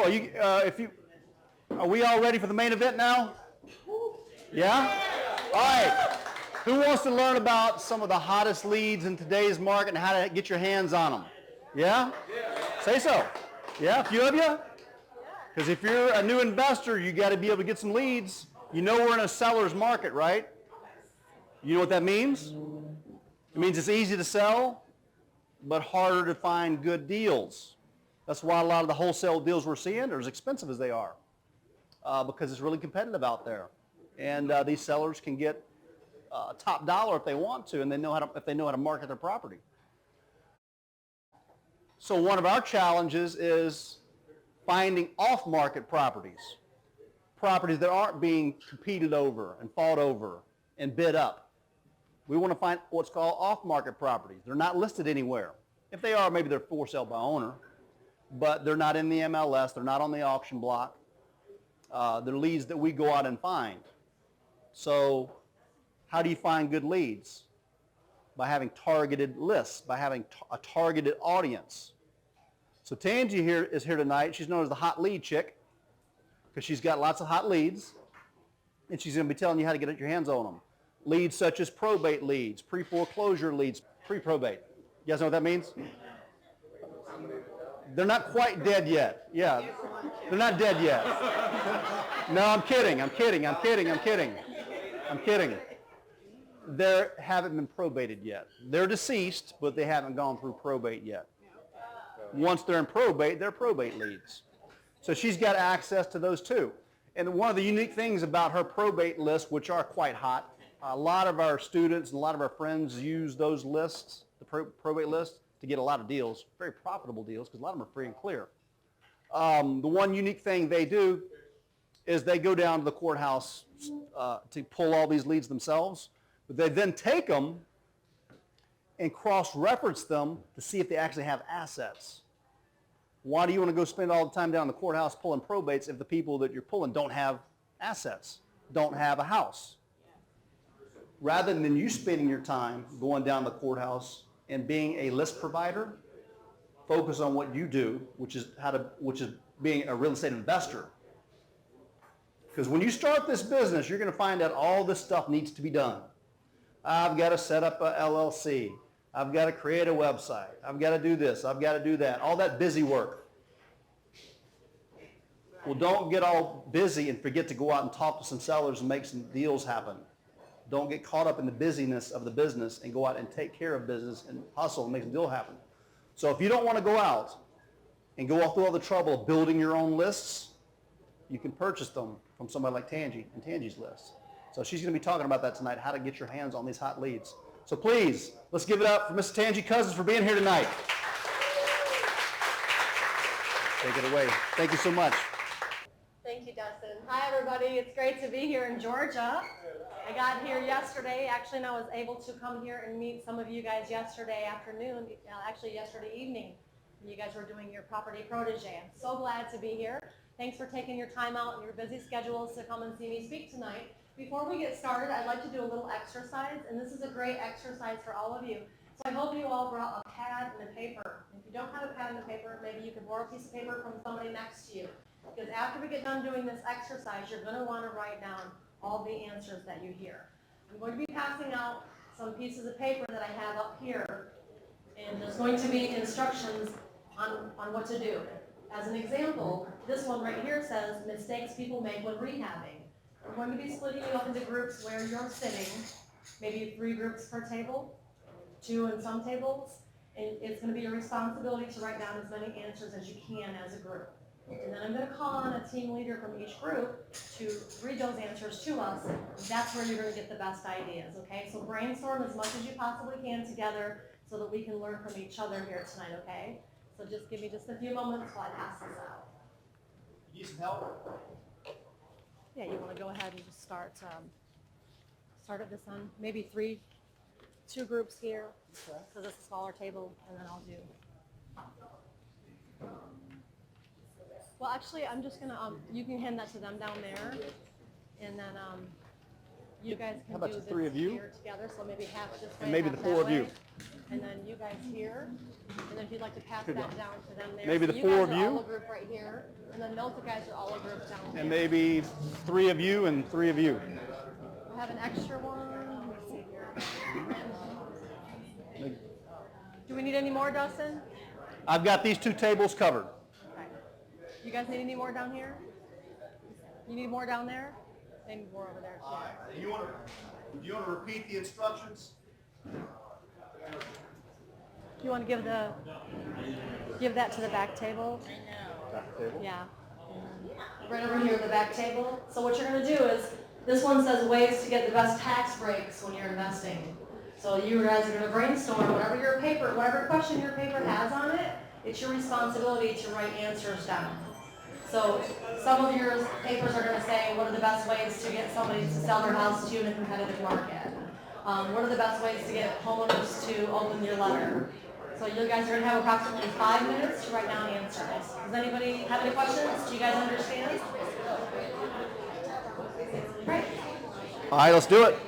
are are we all ready for the main event now? Yeah? All right. Who wants to learn about some of the hottest leads in today's market and how to get your hands on them? Yeah? Say so. Yeah, a few of you? Because if you're a new investor, you got to be able to get some leads. You know we're in a seller's market, right? You know what that means? It means it's easy to sell, but harder to find good deals. That's why a lot of the wholesale deals we're seeing are as expensive as they are, because it's really competitive out there. And these sellers can get top dollar if they want to, and if they know how to market their property. So one of our challenges is finding off-market properties that aren't being competed over and fought over and bid up. We want to find what's called off-market properties. They're not listed anywhere. If they are, maybe they're for sale by owner, but they're not in the MLS, they're not on the auction block. They're leads that we go out and find. So how do you find good leads? By having targeted lists, by having a targeted audience. So Tangie is here tonight. She's known as the hot lead chick because she's got lots of hot leads, and she's going to be telling you how to get your hands on them. Leads such as probate leads, pre-foreclosure leads, pre-probate. You guys know what that means? They're not quite dead yet. Yeah, they're not dead yet. No, I'm kidding. They haven't been probated yet. They're deceased, but they haven't gone through probate yet. Once they're in probate, they're probate leads. So she's got access to those too. And one of the unique things about her probate lists, which are quite hot, a lot of our students and a lot of our friends use those lists, the probate lists, to get a lot of deals, very profitable deals, because a lot of them are free and clear. The one unique thing they do is they go down to the courthouse to pull all these leads themselves, but they then take them and cross-reference them to see if they actually have assets. Why do you want to go spend all the time down in the courthouse pulling probates if the people that you're pulling don't have assets, don't have a house? Rather than you spending your time going down to the courthouse and being a list provider, focus on what you do, which is being a real estate investor. Because when you start this business, you're going to find out all this stuff needs to be done. I've got to set up a LLC. I've got to create a website. I've got to do this. I've got to do that. All that busy work. Well, don't get all busy and forget to go out and talk to some sellers and make some deals happen. Don't get caught up in the busyness of the business and go out and take care of business and hustle and make some deal happen. So if you don't want to go out and go through all the trouble of building your own lists, you can purchase them from somebody like Tangie and Tangie's list. So she's going to be talking about that tonight, how to get your hands on these hot leads. So please, let's give it up for Miss Tangie Cousins for being here tonight. Take it away. Thank you so much. Thank you, Dustin. Hi, everybody. It's great to be here in Georgia. I got here yesterday. Actually, and I was able to come here and meet some of you guys yesterday afternoon, actually yesterday evening. You guys were doing your property protege. I'm so glad to be here. Thanks for taking your time out and your busy schedules to come and see me speak tonight. Before we get started, I'd like to do a little exercise, and this is a great exercise for all of you. So I hope you all brought a pad and a paper. If you don't have a pad and a paper, maybe you can borrow a piece of paper from somebody next to you. Because after we get done doing this exercise, you're going to want to write down all the answers that you hear. I'm going to be passing out some pieces of paper that I have up here, and there's going to be instructions on what to do. As an example, this one right here says mistakes people make when rehabbing. I'm going to be splitting you up into groups where you're sitting, maybe 3 groups per table, 2 in some tables, and it's going to be your responsibility to write down as many answers as you can as a group. And then I'm going to call on a team leader from each group to read those answers to us. That's where you're going to get the best ideas, okay? So brainstorm as much as you possibly can together so that we can learn from each other here tonight, okay? So just give me just a few moments while I pass this out. You need some help? Yeah, you want to go ahead and just start at this end. Maybe 2 groups here, because it's a smaller table, and then I'll do. Well, actually, I'm just gonna. You can hand that to them down there, and then you guys can do this 3 of you? here together. So maybe half this way, and maybe half the 4 of you. and then you guys here, and then if you'd like to pass that down to them there. Maybe So the you four guys of are you? all a group right here, and then those guys are all a group down there. And maybe 3 of you and 3 of you. I have an extra one. Let me see here. Do we need any more, Dustin? I've got these 2 tables covered. Okay. You guys need any more down here? You need more down there? They need more over there. Do you want to repeat the instructions? You want to give that to the back table? Back table? Yeah. Right over here, the back table. So what you're going to do is, this one says ways to get the best tax breaks when you're investing. So you guys are going to brainstorm whatever question your paper has on it, it's your responsibility to write answers down. So some of your papers are going to say, what are the best ways to get somebody to sell their house to you in a competitive market? What are the best ways to get homeowners to open your letter? So you guys are going to have approximately 5 minutes to write down answers. Does anybody have any questions? Do you guys understand? Great. All right, let's do it.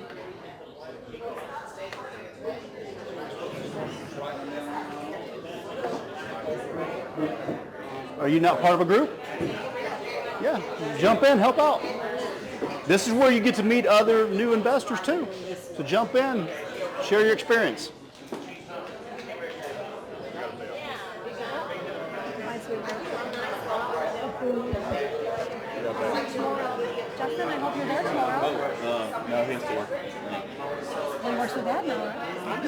Are you not part of a group? Yeah, jump in, help out. This is where you get to meet other new investors too. So jump in, share your experience. Justin, I hope you're there tomorrow. No, he has to work. He works with Dad now, right?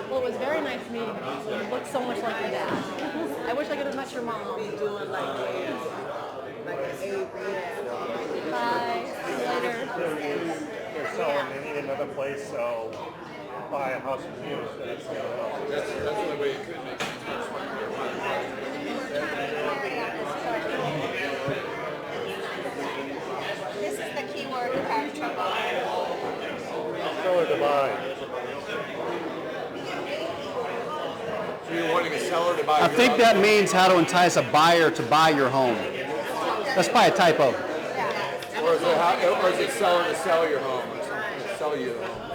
Well, it was very nice meeting you. You look so much like your dad. I wish I could have met your mom. Doing like a rehab. Bye. See you later. They're selling, they need another place, so buy a house from you instead of somewhere else. That's the only way it could make sense. This is the key word to have trouble. Sell or to buy. So you're wanting a seller to buy I your think house? that means how to entice a buyer to buy your home. That's probably a typo. Or is it seller to sell your home or something? To sell you the home.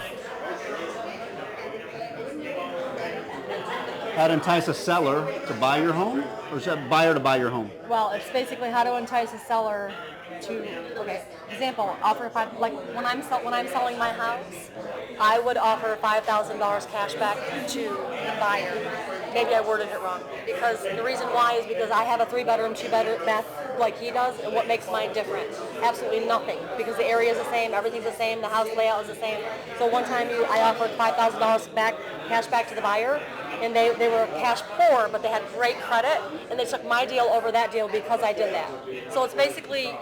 How to entice a seller to buy your home? Or is that buyer to buy your home? Well, it's basically how to entice a seller to, example, offer when I'm selling my house, I would offer $5,000 cash back to the buyer. Maybe I worded it wrong. Because the reason why is because I have a 3-bedroom, 2-bedroom bath like he does, and what makes mine different? Absolutely nothing. Because the area is the same, everything's the same, the house layout is the same. So one time I offered $5,000 cash back to the buyer, and they were cash poor, but they had great credit, and they took my deal over that deal because I did that. So it's basically,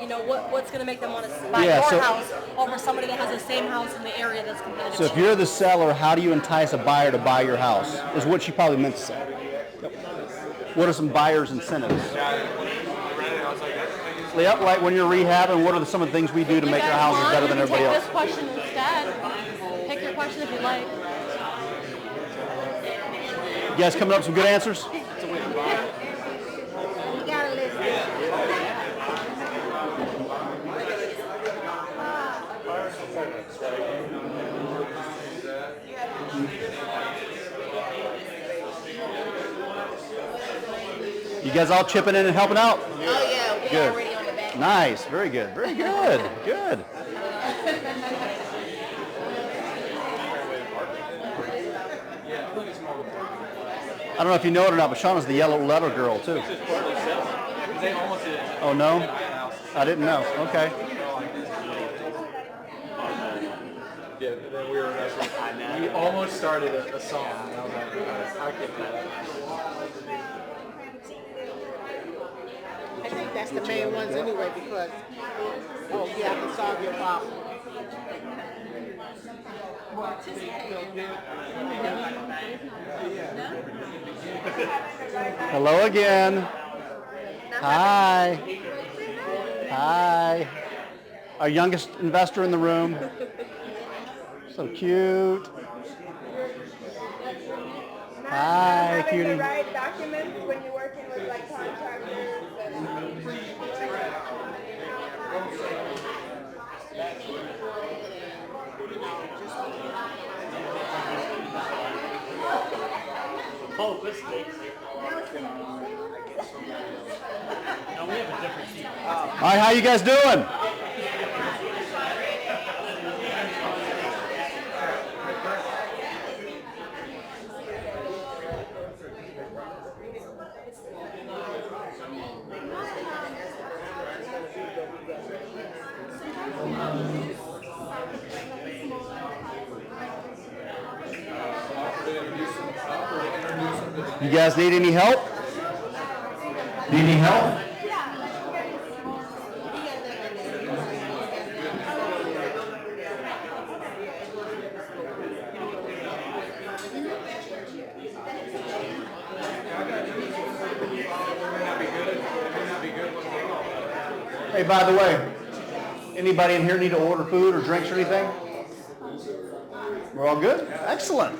what's going to make them want to buy your house over somebody that has the same house in the area that's competitive. So if you're the seller, how do you entice a buyer to buy your house? Is what she probably meant to say. Yep. What are some buyer's incentives? Yep, like when you're rehabbing, what are some of the things we do to make our houses better than everybody else? This question instead. Pick your question if you like. You guys coming up with some good answers? You gotta listen. You guys all chipping in and helping out? Oh yeah, we're Good. already on the back. Nice, very good, very good, good. I don't know if you know it or not, but Shauna's the yellow letter girl too. Oh no? I didn't know, okay. Yeah, then we were we almost started a song. And I was like, I get that. I think that's the main ones anyway because, oh yeah, I can solve your problem. Hello again. Hi. Hi. Our youngest investor in the room. So cute. Hi, Having cutie. the right documents when you're working with like contractors and All right, how you guys doing? You guys need any help? Need any help? Hey, by the way, anybody in here need to order food or drinks or anything? We're all good? Excellent.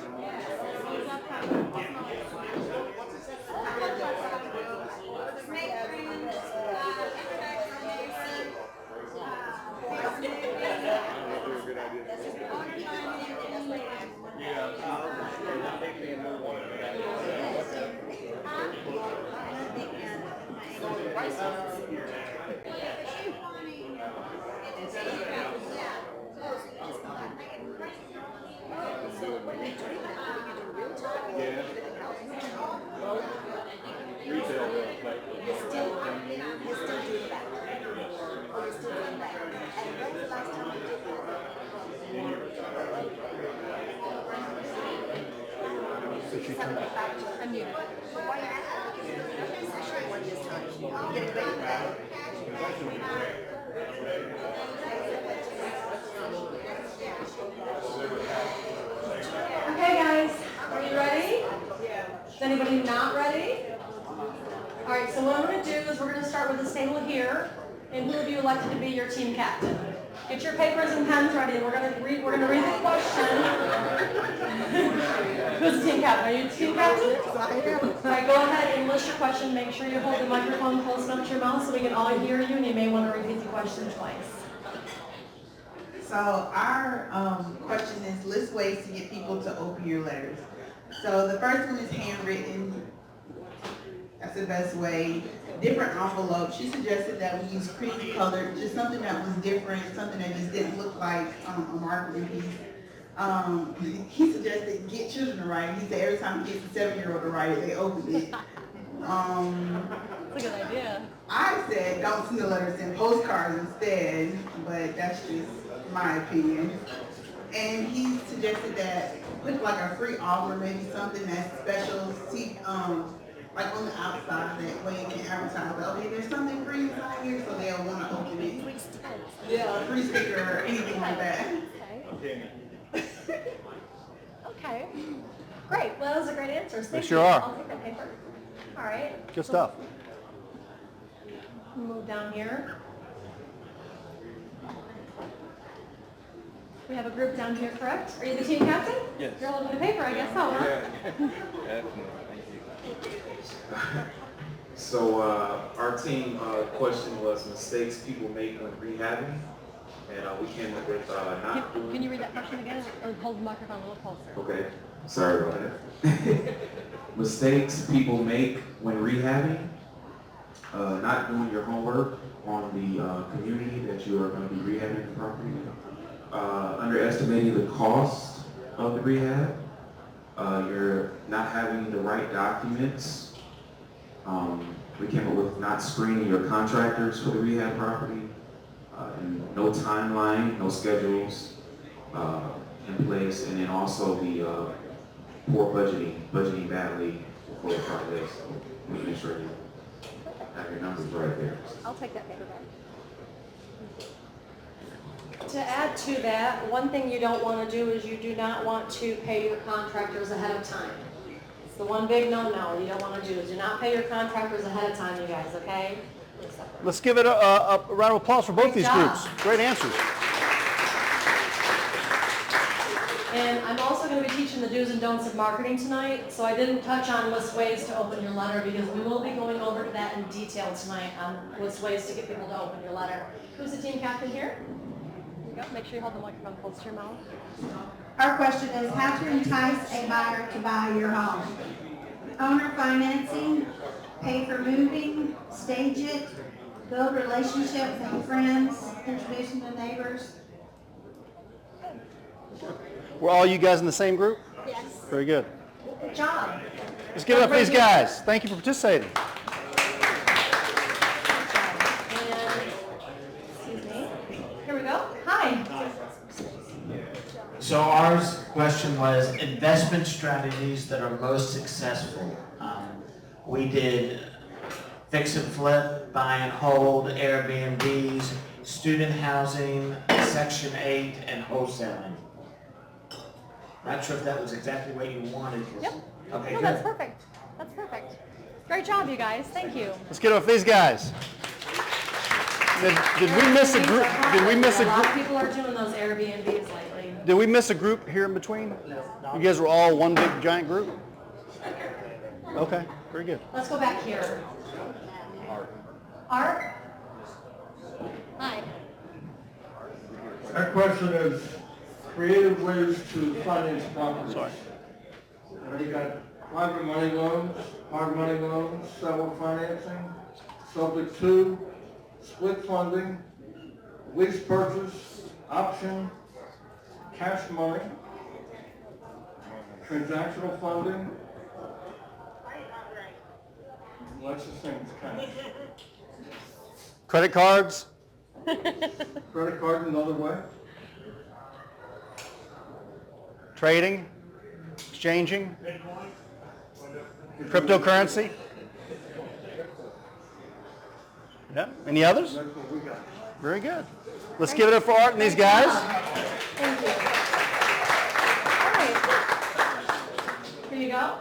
Okay, guys, are you ready? Is anybody not ready? All right, so what I'm going to do is we're going to start with this table here, and who of you elected to be your team captain? Get your papers and pens ready, and we're going to read the question. Who's the team captain? Are you the team captain? All right, go ahead and list your question. Make sure you hold the microphone close enough to your mouth so we can all hear you, and you may want to repeat the question twice. So our question is list ways to get people to open your letters. So the first one is handwritten. That's the best way. Different envelopes. She suggested that we use cream colored, just something that was different, something that just didn't look like a marketing piece. He suggested get children to write it. He said every time he gets a 7-year-old to write it, they open it. That's a good idea. I said don't send the letters, send postcards instead, but that's just my opinion. And he suggested that put like a free offer, maybe something that's special, see, like on the outside, that way you can advertise, like, okay, there's something free inside here, so they'll want to open it. Yeah, a free sticker or anything like that. Okay. Great. Well, that was a great answer. Thank sure you. are. I'll take that paper. All right. Good stuff. Move down here. We have a group down here, correct? Are you the team captain? Yes. You're holding the paper, I guess so, huh? Definitely. Thank you. So our team question was mistakes people make when rehabbing, and we came up with not doing. Can you read that question again? Or hold the microphone a little closer. Okay, sorry about that. Mistakes people make when rehabbing, not doing your homework on the community that you are going to be rehabbing the property, underestimating the cost of the rehab, you're not having the right documents. We came up with not screening your contractors for the rehab property, and no timeline, no schedules in place, and then also the poor budgeting badly for the project. So we make sure you have your numbers right there. I'll take that paper back. To add to that, one thing you don't want to do is you do not want to pay your contractors ahead of time. It's the one big no-no you don't want to do is do not pay your contractors ahead of time, you guys, okay? Let's give it a round of applause for both Great these job. groups. Great answers. And I'm also going to be teaching the do's and don'ts of marketing tonight, so I didn't touch on list ways to open your letter because we will be going over that in detail tonight on list ways to get people to open your letter. Who's the team captain here? Here you go. Make sure you hold the microphone close to your mouth. Our question is how to entice a buyer to buy your home. owner financing, pay for moving, stage it, build relationships and friends, introduce them to neighbors. Were all you guys in the same group? Yes. Very good. Good job. Let's give it up for these guys. Thank you for participating. Excuse me. Here we go. Hi. So our question was investment strategies that are most successful. We did fix and flip, buy and hold, Airbnbs, student housing, Section 8, and wholesaling. Not sure if that was exactly what you wanted. Yep. Okay, No, good. that's perfect. That's perfect. Great job, you guys. Thank you. Let's get up for these guys. Did we miss a group? Did we miss a A lot of group? people are doing those Airbnbs lately. Did we miss a group here in between? You guys were all one big giant group? Okay, very good. Let's go back here. Art? Hi. My question is creative ways to finance property. Sorry. You got private money loans, hard money loans, seller financing, subject to, split funding, lease purchase, option, cash money, transactional funding. Lots of things, kind of. Credit cards? Credit card another way. Trading? Exchanging? Cryptocurrency? Yeah. Any others? That's what we got. Very good. Let's give it up for Art and these guys. Thank you. All right. Here you go.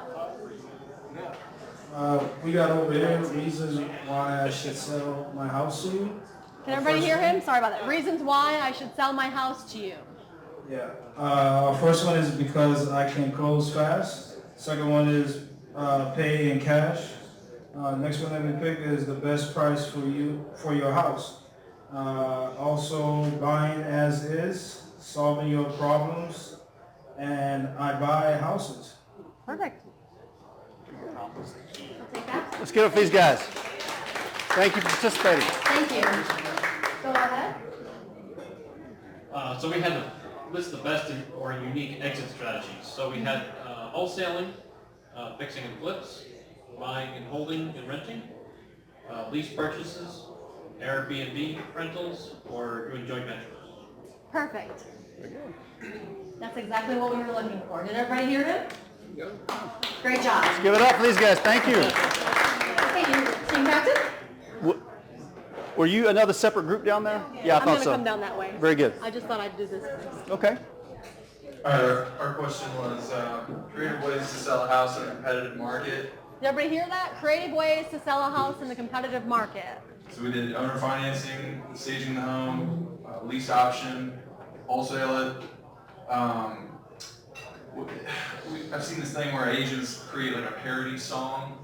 We got over here reasons why I should sell my house to you. Can everybody hear him? Sorry about that. Reasons why I should sell my house to you. Yeah. Our first one is because I can close fast. Second one is pay in cash. Next one that we pick is the best price for you for your house. Also buying as is, solving your problems, and I buy houses. Perfect. Let's give it up for these guys. Thank you for participating. Thank you. Go ahead. So we had to list the best or unique exit strategies. So we had wholesaling, fixing and flips, buying and holding and renting, lease purchases, Airbnb rentals, or doing joint ventures. Perfect. That's exactly what we were looking for. Did everybody hear him? Great job. Let's give it up for these guys. Thank you. Okay, team captain? Were you another separate group down there? Yeah, I I'm thought gonna so. come down that way. Very good. I just thought I'd do this first. Okay. Our question was creative ways to sell a house in a competitive market. Did everybody hear that? Creative ways to sell a house in the competitive market. So we did owner financing, staging the home, lease option, wholesale it. I've seen this thing where agents create like a parody song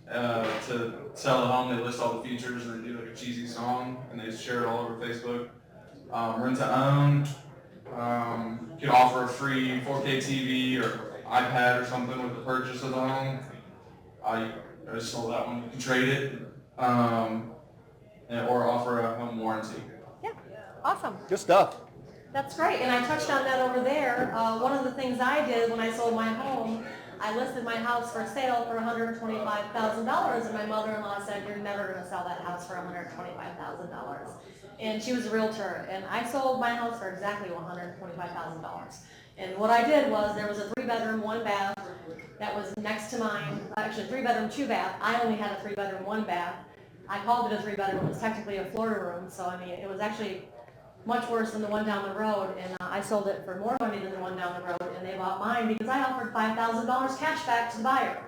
to sell a home. They list all the features and they do like a cheesy song and they share it all over Facebook. Rent to own. You can offer a free 4K TV or iPad or something with the purchase of the home. I just sold that one. You can trade it or offer a home warranty. Yeah, awesome. Good stuff. That's great, and I touched on that over there. One of the things I did when I sold my home, I listed my house for sale for $125,000, and my mother-in-law said, "You're never going to sell that house for $125,000." And she was a realtor, and I sold my house for exactly $125,000. And what I did was there was a 3-bedroom, 1-bath that was next to mine. Actually, 3-bedroom, 2-bath. I only had a 3-bedroom, 1-bath. I called it a 3-bedroom. It was technically a Florida room, so I mean, it was actually much worse than the one down the road, and I sold it for more money than the one down the road, and they bought mine because I offered $5,000 cash back to the buyer.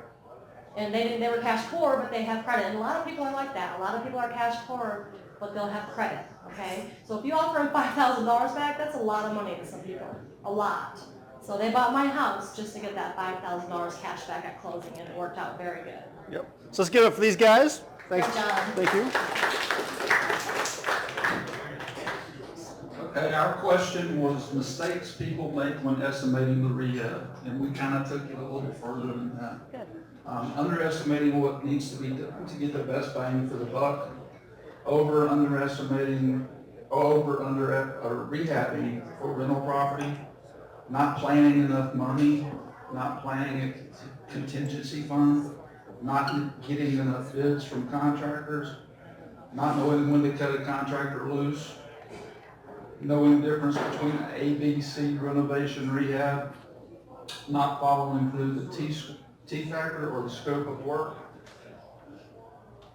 And they were cash poor, but they have credit, and a lot of people are like that. A lot of people are cash poor, but they'll have credit, okay? So if you offer them $5,000 back, that's a lot of money to some people, a lot. So they bought my house just to get that $5,000 cash back at closing, and it worked out very good. Yep. So let's give it up for these guys. Thanks. Good job. Thank you. Okay, our question was mistakes people make when estimating the rehab, and we kind of took it a little further than that. Good. Underestimating what needs to be done to get the best bang for the buck, underestimating, or rehabbing for rental property, not planning enough money, not planning a contingency fund, not getting enough bids from contractors, not knowing when to cut a contractor loose, knowing the difference between an A, B, C renovation rehab, not following through the T factor or the scope of work,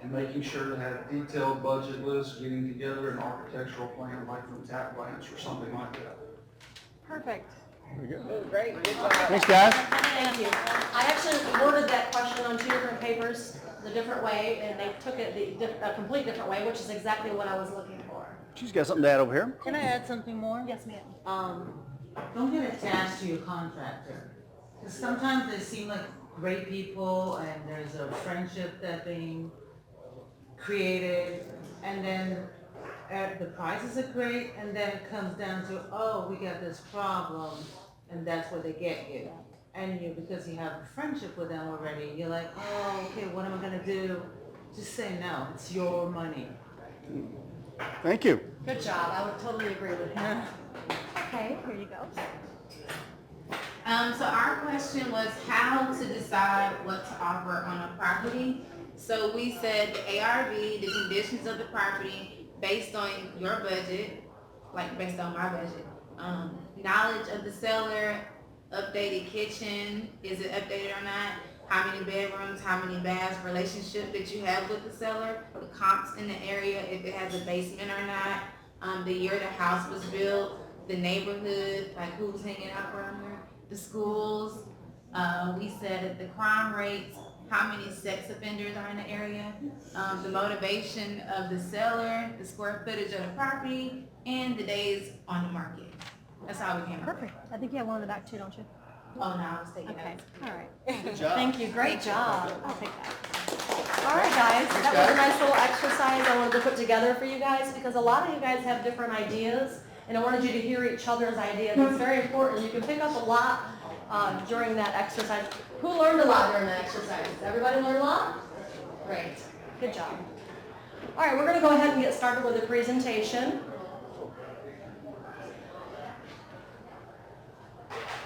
and making sure to have detailed budget lists, getting together an architectural plan like from Tap Plants or something like that. Perfect. Very good. It was great. Good job. Thanks, guys. Thank you. I actually worded that question on 2 different papers, the different way, and they took it a complete different way, which is exactly what I was looking for. She's got something to add over here. Can I add something more? Yes, ma'am. Don't get attached to your contractor. Because sometimes they seem like great people and there's a friendship that being created, and then the prices are great, and then it comes down to, oh, we got this problem, and that's where they get you. And because you have a friendship with them already, you're like, oh, okay, what am I gonna do? Just say no, it's your money. Thank you. Good job. I would totally agree with you. Okay, here you go. So our question was how to decide what to offer on a property. So we said the ARV, the conditions of the property, based on your budget, like based on my budget. Knowledge of the seller, updated kitchen, is it updated or not? How many bedrooms, how many baths, relationship that you have with the seller, the comps in the area, if it has a basement or not, the year the house was built, the neighborhood, like who's hanging out around there, the schools. We said the crime rates, how many sex offenders are in the area, the motivation of the seller, the square footage of the property, and the days on the market. That's how we came up. Perfect. I think you have one in the back too, don't you? Oh, no, I was taking Okay, that. all right. Good job. Thank you, great job. I'll take that. All right, guys, that was a nice little exercise I wanted to put together for you guys because a lot of you guys have different ideas, and I wanted you to hear each other's ideas. It's very important. You can pick up a lot during that exercise. Who learned a lot during that exercise? Everybody learned a lot? Great, good job. All right, we're going to go ahead and get started with the presentation.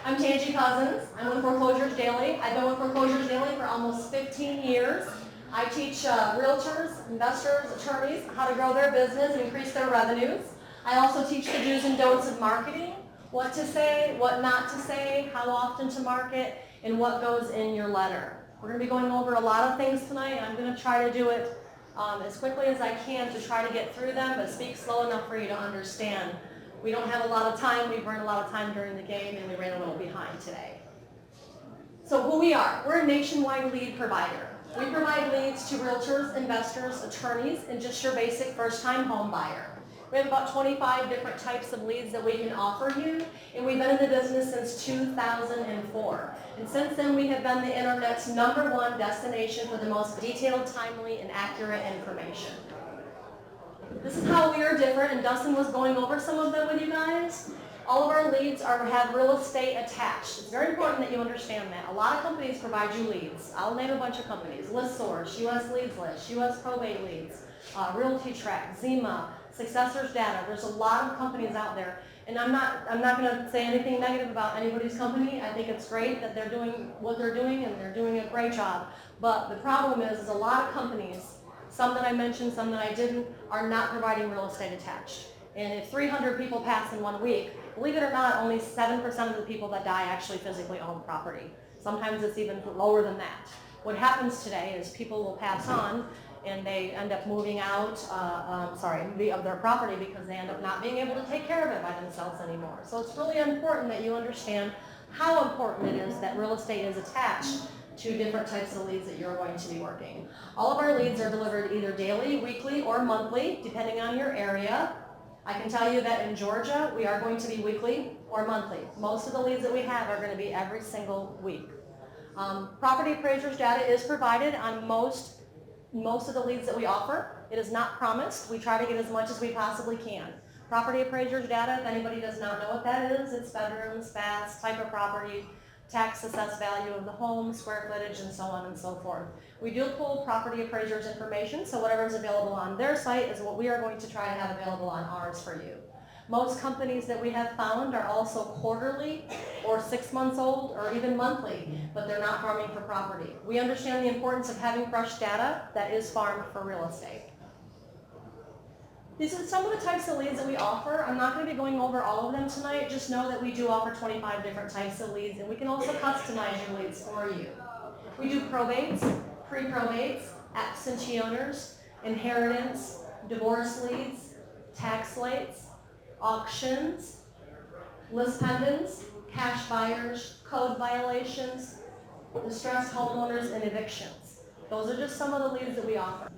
I'm Tangie Cousins. I'm with Foreclosures Daily. I've been with Foreclosures Daily for almost 15 years. I teach realtors, investors, attorneys how to grow their business and increase their revenues. I also teach the do's and don'ts of marketing, what to say, what not to say, how often to market, and what goes in your letter. We're going to be going over a lot of things tonight, and I'm going to try to do it as quickly as I can to try to get through them, but speak slow enough for you to understand. We don't have a lot of time. We've run a lot of time during the game, and we ran a little behind today. So who we are, we're a nationwide lead provider. We provide leads to realtors, investors, attorneys, and just your basic first-time home buyer. We have about 25 different types of leads that we can offer you, and we've been in the business since 2004. And since then, we have been the internet's #1 destination for the most detailed, timely, and accurate information. This is how we are different, and Dustin was going over some of them with you guys. All of our leads have real estate attached. It's very important that you understand that. A lot of companies provide you leads. I'll name a bunch of companies. ListSource, US Leads List, US Probate Leads, Realty Track, Zima, Successors Data. There's a lot of companies out there. And I'm not going to say anything negative about anybody's company. I think it's great that they're doing what they're doing, and they're doing a great job. But the problem is a lot of companies, some that I mentioned, some that I didn't, are not providing real estate attached. And if 300 people pass in 1 week, believe it or not, only 7% of the people that die actually physically own property. Sometimes it's even lower than that. What happens today is people will pass on and they end up moving out of their property because they end up not being able to take care of it by themselves anymore. So it's really important that you understand how important it is that real estate is attached to different types of leads that you're going to be working. All of our leads are delivered either daily, weekly, or monthly, depending on your area. I can tell you that in Georgia, we are going to be weekly or monthly. Most of the leads that we have are going to be every single week. Property appraisers data is provided on most of the leads that we offer. It is not promised. We try to get as much as we possibly can. Property appraiser's data, if anybody does not know what that is, it's bedrooms, baths, type of property, tax assessed value of the home, square footage, and so on and so forth. We do pull property appraisers' information, so whatever is available on their site is what we are going to try to have available on ours for you. Most companies that we have found are also quarterly or 6 months old or even monthly, but they're not farming for property. We understand the importance of having fresh data that is farmed for real estate. These are some of the types of leads that we offer. I'm not going to be going over all of them tonight. Just know that we do offer 25 different types of leads, and we can also customize your leads for you. We do probates, pre-probates, absentee owners, inheritance, divorce leads, tax slates, auctions, list pendants, cash buyers, code violations, distressed homeowners, and evictions. Those are just some of the leads that we offer.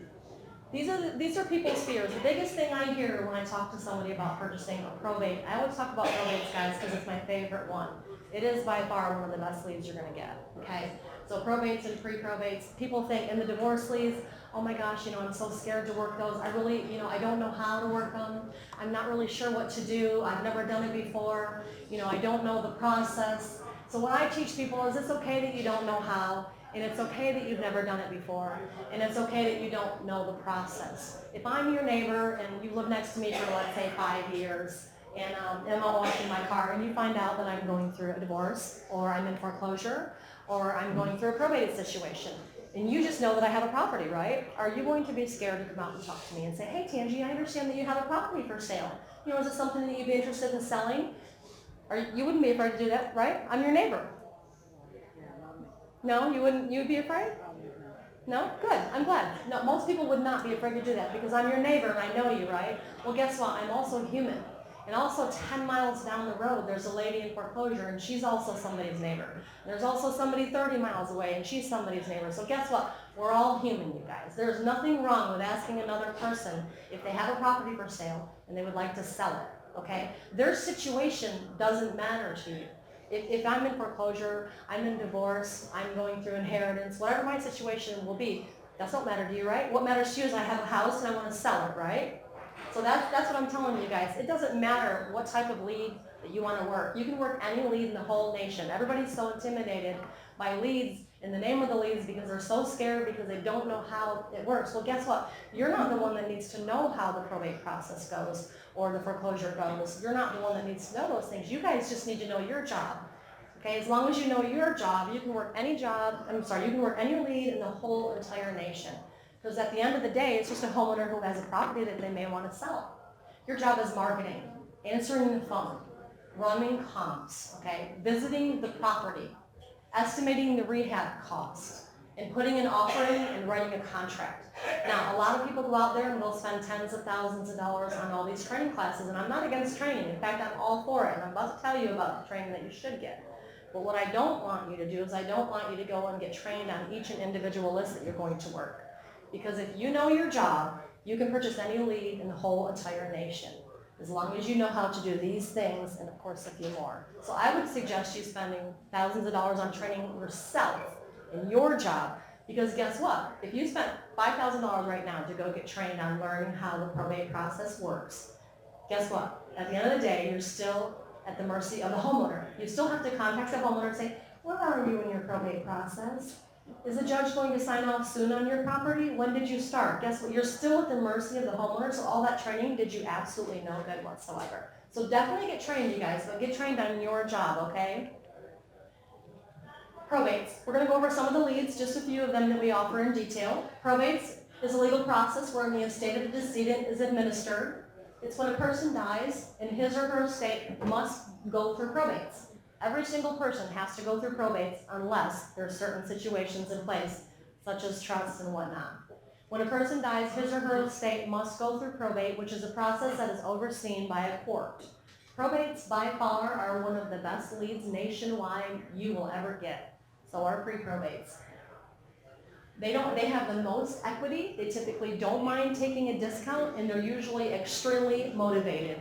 These are people's fears. The biggest thing I hear when I talk to somebody about purchasing a probate, I always talk about probates, guys, because it's my favorite one. It is by far one of the best leads you're going to get, okay? So probates and pre-probates, people think in the divorce leads, oh my gosh, I'm so scared to work those. I really, I don't know how to work them. I'm not really sure what to do. I've never done it before. I don't know the process. So what I teach people is it's okay that you don't know how, and it's okay that you've never done it before, and it's okay that you don't know the process. If I'm your neighbor and you live next to me for, let's say, 5 years, and I'm out washing my car, and you find out that I'm going through a divorce, or I'm in foreclosure, or I'm going through a probate situation, and you just know that I have a property, right? Are you going to be scared to come out and talk to me and say, hey, Tangie, I understand that you have a property for sale. Is it something that you'd be interested in selling? You wouldn't be afraid to do that, right? I'm your neighbor. No, you wouldn't. You'd be afraid? No? Good. I'm glad. No, most people would not be afraid to do that because I'm your neighbor and I know you, right? Well, guess what? I'm also human. And also 10 miles down the road, there's a lady in foreclosure and she's also somebody's neighbor. There's also somebody 30 miles away and she's somebody's neighbor. So guess what? We're all human, you guys. There's nothing wrong with asking another person if they have a property for sale and they would like to sell it, okay? Their situation doesn't matter to you. If I'm in foreclosure, I'm in divorce, I'm going through inheritance, whatever my situation will be, that's what matters to you, right? What matters to you is I have a house and I want to sell it, right? So that's what I'm telling you guys. It doesn't matter what type of lead that you want to work. You can work any lead in the whole nation. Everybody's so intimidated by leads in the name of the leads because they're so scared because they don't know how it works. Well, guess what? You're not the one that needs to know how the probate process goes or the foreclosure goes. You're not the one that needs to know those things. You guys just need to know your job. Okay, as long as you know your job, you can work any job, you can work any lead in the whole entire nation. Because at the end of the day, it's just a homeowner who has a property that they may want to sell. Your job is marketing, answering the phone, running comps, okay, visiting the property, estimating the rehab cost, and putting an offer in and writing a contract. Now, a lot of people go out there and they'll spend tens of thousands of dollars on all these training classes, and I'm not against training. In fact, I'm all for it, and I'm about to tell you about the training that you should get. But what I don't want you to do is I don't want you to go and get trained on each and individual list that you're going to work. Because if you know your job, you can purchase any lead in the whole entire nation, as long as you know how to do these things and, of course, a few more. So I would suggest you spending thousands of dollars on training yourself in your job, because guess what? If you spent $5,000 right now to go get trained on learning how the probate process works, guess what? At the end of the day, you're still at the mercy of the homeowner. You still have to contact the homeowner and say, where are you in your probate process? Is the judge going to sign off soon on your property? When did you start? Guess what? You're still at the mercy of the homeowner, so all that training did you absolutely no good whatsoever. So definitely get trained, you guys, but get trained on your job, okay? Probates. We're going to go over some of the leads, just a few of them that we offer in detail. Probates is a legal process wherein the estate of the decedent is administered. It's when a person dies and his or her estate must go through probates. Every single person has to go through probates unless there are certain situations in place, such as trusts and whatnot. When a person dies, his or her estate must go through probate, which is a process that is overseen by a court. Probates by far are one of the best leads nationwide you will ever get. So are pre-probates. They have the most equity. They typically don't mind taking a discount, and they're usually extremely motivated.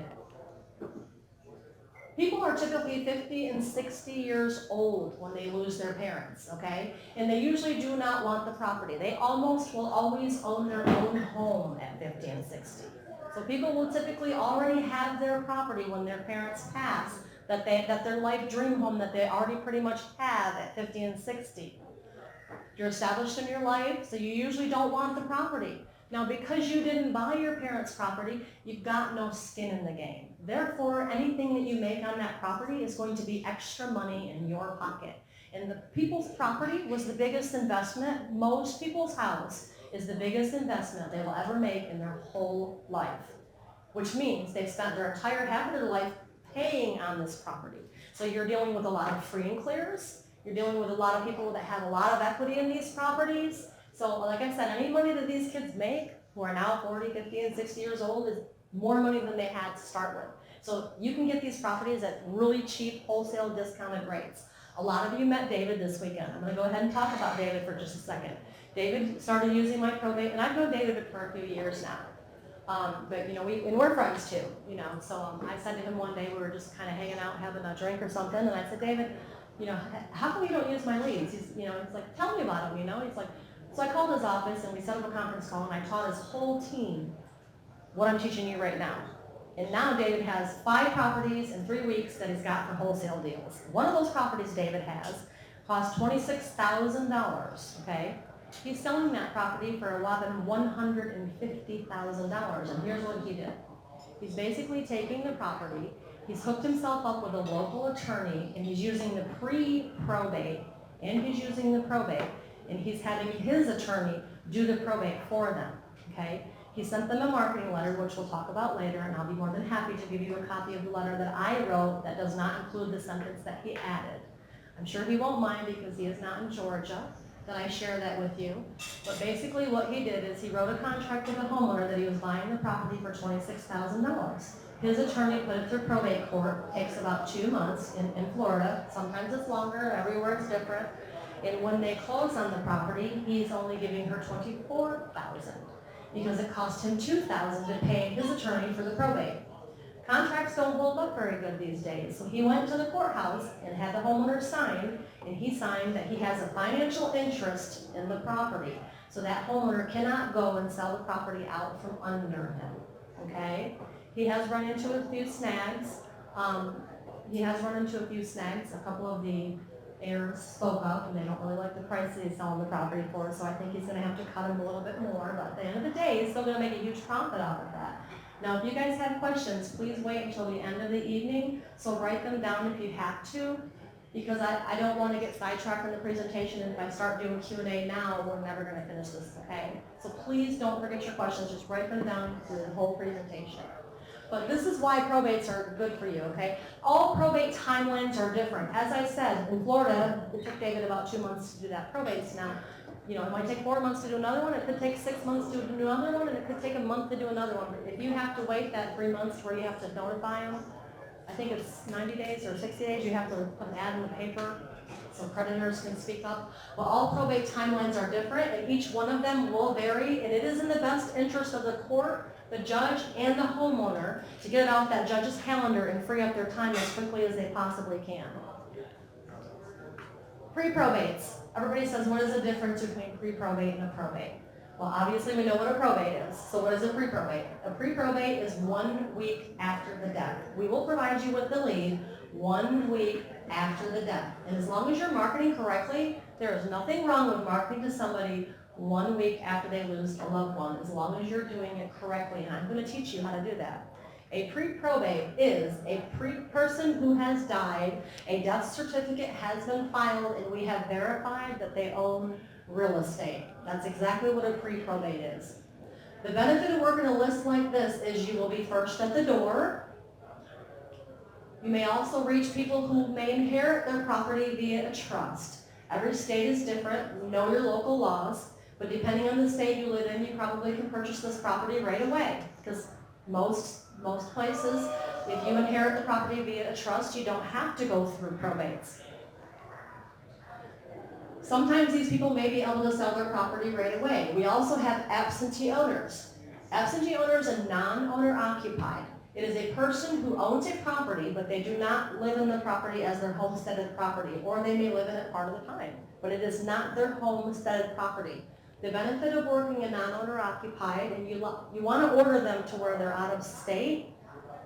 People are typically 50 and 60 years old when they lose their parents, okay? And they usually do not want the property. They almost will always own their own home at 50 and 60. So people will typically already have their property when their parents pass, that their life dream home that they already pretty much have at 50 and 60. You're established in your life, so you usually don't want the property. Now, because you didn't buy your parents' property, you've got no skin in the game. Therefore, anything that you make on that property is going to be extra money in your pocket. And the people's property was the biggest investment. Most people's house is the biggest investment they will ever make in their whole life, which means they've spent their entire half of their life paying on this property. So you're dealing with a lot of free and clears. You're dealing with a lot of people that have a lot of equity in these properties. So like I said, any money that these kids make, who are now 40, 50, and 60 years old, is more money than they had to start with. So you can get these properties at really cheap, wholesale, discounted rates. A lot of you met David this weekend. I'm going to go ahead and talk about David for just a second. David started using my probate, and I've known David for a few years now. But you know, we're friends too, you know. So I said to him one day, we were just kind of hanging out, having a drink or something, and I said, David, you know, how come you don't use my leads? He's like, tell me about them, you know. He's like, so I called his office and we set up a conference call, and I taught his whole team what I'm teaching you right now. And now David has 5 properties in 3 weeks that he's got for wholesale deals. One of those properties David has cost $26,000, okay? He's selling that property for a whopping $150,000, and here's what he did. He's basically taking the property, he's hooked himself up with a local attorney, and he's using the pre-probate, and he's using the probate, and he's having his attorney do the probate for them, okay? He sent them a marketing letter, which we'll talk about later, and I'll be more than happy to give you a copy of the letter that I wrote that does not include the sentence that he added. I'm sure he won't mind because he is not in Georgia that I share that with you. But basically what he did is he wrote a contract with a homeowner that he was buying the property for $26,000. His attorney put it through probate court. It takes about 2 months in Florida. Sometimes it's longer, everywhere it's different. And when they close on the property, he's only giving her $24,000 because it cost him $2,000 to pay his attorney for the probate. Contracts don't hold up very good these days. So he went to the courthouse and had the homeowner sign, and he signed that he has a financial interest in the property. So that homeowner cannot go and sell the property out from under him, okay? He has run into a few snags. A couple of the heirs spoke up, and they don't really like the price that he's selling the property for, so I think he's gonna have to cut him a little bit more, but at the end of the day, he's still gonna make a huge profit off of that. Now, if you guys have questions, please wait until the end of the evening, so write them down if you have to, because I don't want to get sidetracked in the presentation, and if I start doing Q&A now, we're never going to finish this, okay? So please don't forget your questions, just write them down through the whole presentation. But this is why probates are good for you, okay? All probate timelines are different. As I said, in Florida, it took David about 2 months to do that probates. Now, you know, it might take 4 months to do another one, it could take 6 months to do another one, and it could take a month to do another one. But if you have to wait that 3 months where you have to notify them, I think it's 90 days or 60 days, you have to put an ad in the paper so creditors can speak up. Well, all probate timelines are different, and each one of them will vary, and it is in the best interest of the court, the judge, and the homeowner to get it off that judge's calendar and free up their time as quickly as they possibly can. Pre-probates. Everybody says, what is the difference between pre-probate and a probate? Well, obviously we know what a probate is. So what is a pre-probate? A pre-probate is 1 week after the death. We will provide you with the lead 1 week after the death. And as long as you're marketing correctly, there is nothing wrong with marketing to somebody 1 week after they lose a loved one, as long as you're doing it correctly. And I'm going to teach you how to do that. A pre-probate is a person who has died, a death certificate has been filed, and we have verified that they own real estate. That's exactly what a pre-probate is. The benefit of working a list like this is you will be first at the door. You may also reach people who may inherit their property via a trust. Every state is different. Know your local laws, but depending on the state you live in, you probably can purchase this property right away, because most places, if you inherit the property via a trust, you don't have to go through probates. Sometimes these people may be able to sell their property right away. We also have absentee owners. Absentee owners are non-owner occupied. It is a person who owns a property, but they do not live in the property as their homesteaded property, or they may live in it part of the time, but it is not their homesteaded property. The benefit of working in non-owner occupied, and you want to order them to where they're out of state.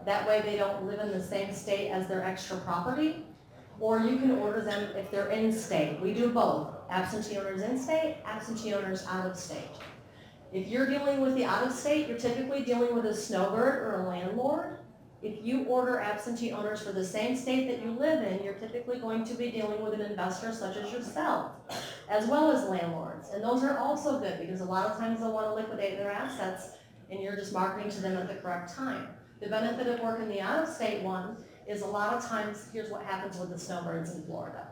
That way they don't live in the same state as their extra property. Or you can order them if they're in state. We do both. Absentee owners in state, absentee owners out of state. If you're dealing with the out of state, you're typically dealing with a snowbird or a landlord. If you order absentee owners for the same state that you live in, you're typically going to be dealing with an investor such as yourself, as well as landlords. And those are also good because a lot of times they'll want to liquidate their assets and you're just marketing to them at the correct time. The benefit of working the out-of-state one is a lot of times, here's what happens with the snowbirds in Florida.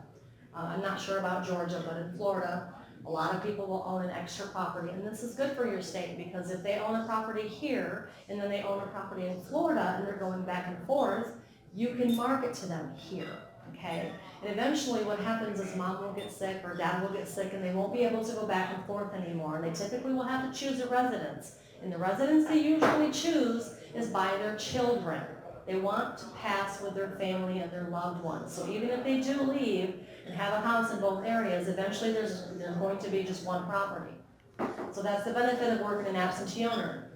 I'm not sure about Georgia, but in Florida, a lot of people will own an extra property, and this is good for your state because if they own a property here and then they own a property in Florida and they're going back and forth, you can market to them here, okay? And eventually what happens is mom will get sick or dad will get sick and they won't be able to go back and forth anymore. And they typically will have to choose a residence. And the residence they usually choose is by their children. They want to pass with their family and their loved ones. So even if they do leave and have a house in both areas, eventually there's going to be just one property. So that's the benefit of working an absentee owner.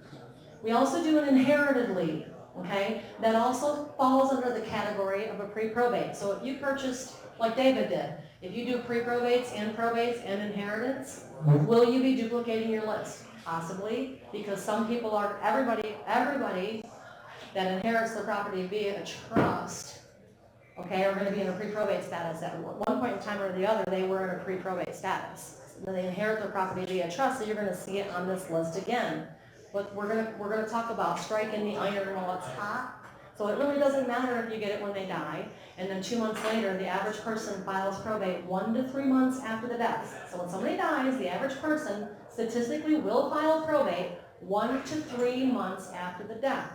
We also do an inherited lead, okay? That also falls under the category of a pre-probate. So if you purchased, like David did, if you do pre-probates and inheritance, will you be duplicating your list? Possibly, because some people are, everybody that inherits the property via a trust, okay, are going to be in a pre-probate status. At one point in time or the other, they were in a pre-probate status. Then they inherit their property via trust, so you're going to see it on this list again. But we're going to talk about striking the iron while it's hot. So it really doesn't matter if you get it when they die, and then 2 months later, the average person files probate 1 to 3 months after the death. So when somebody dies, the average person statistically will file probate 1 to 3 months after the death.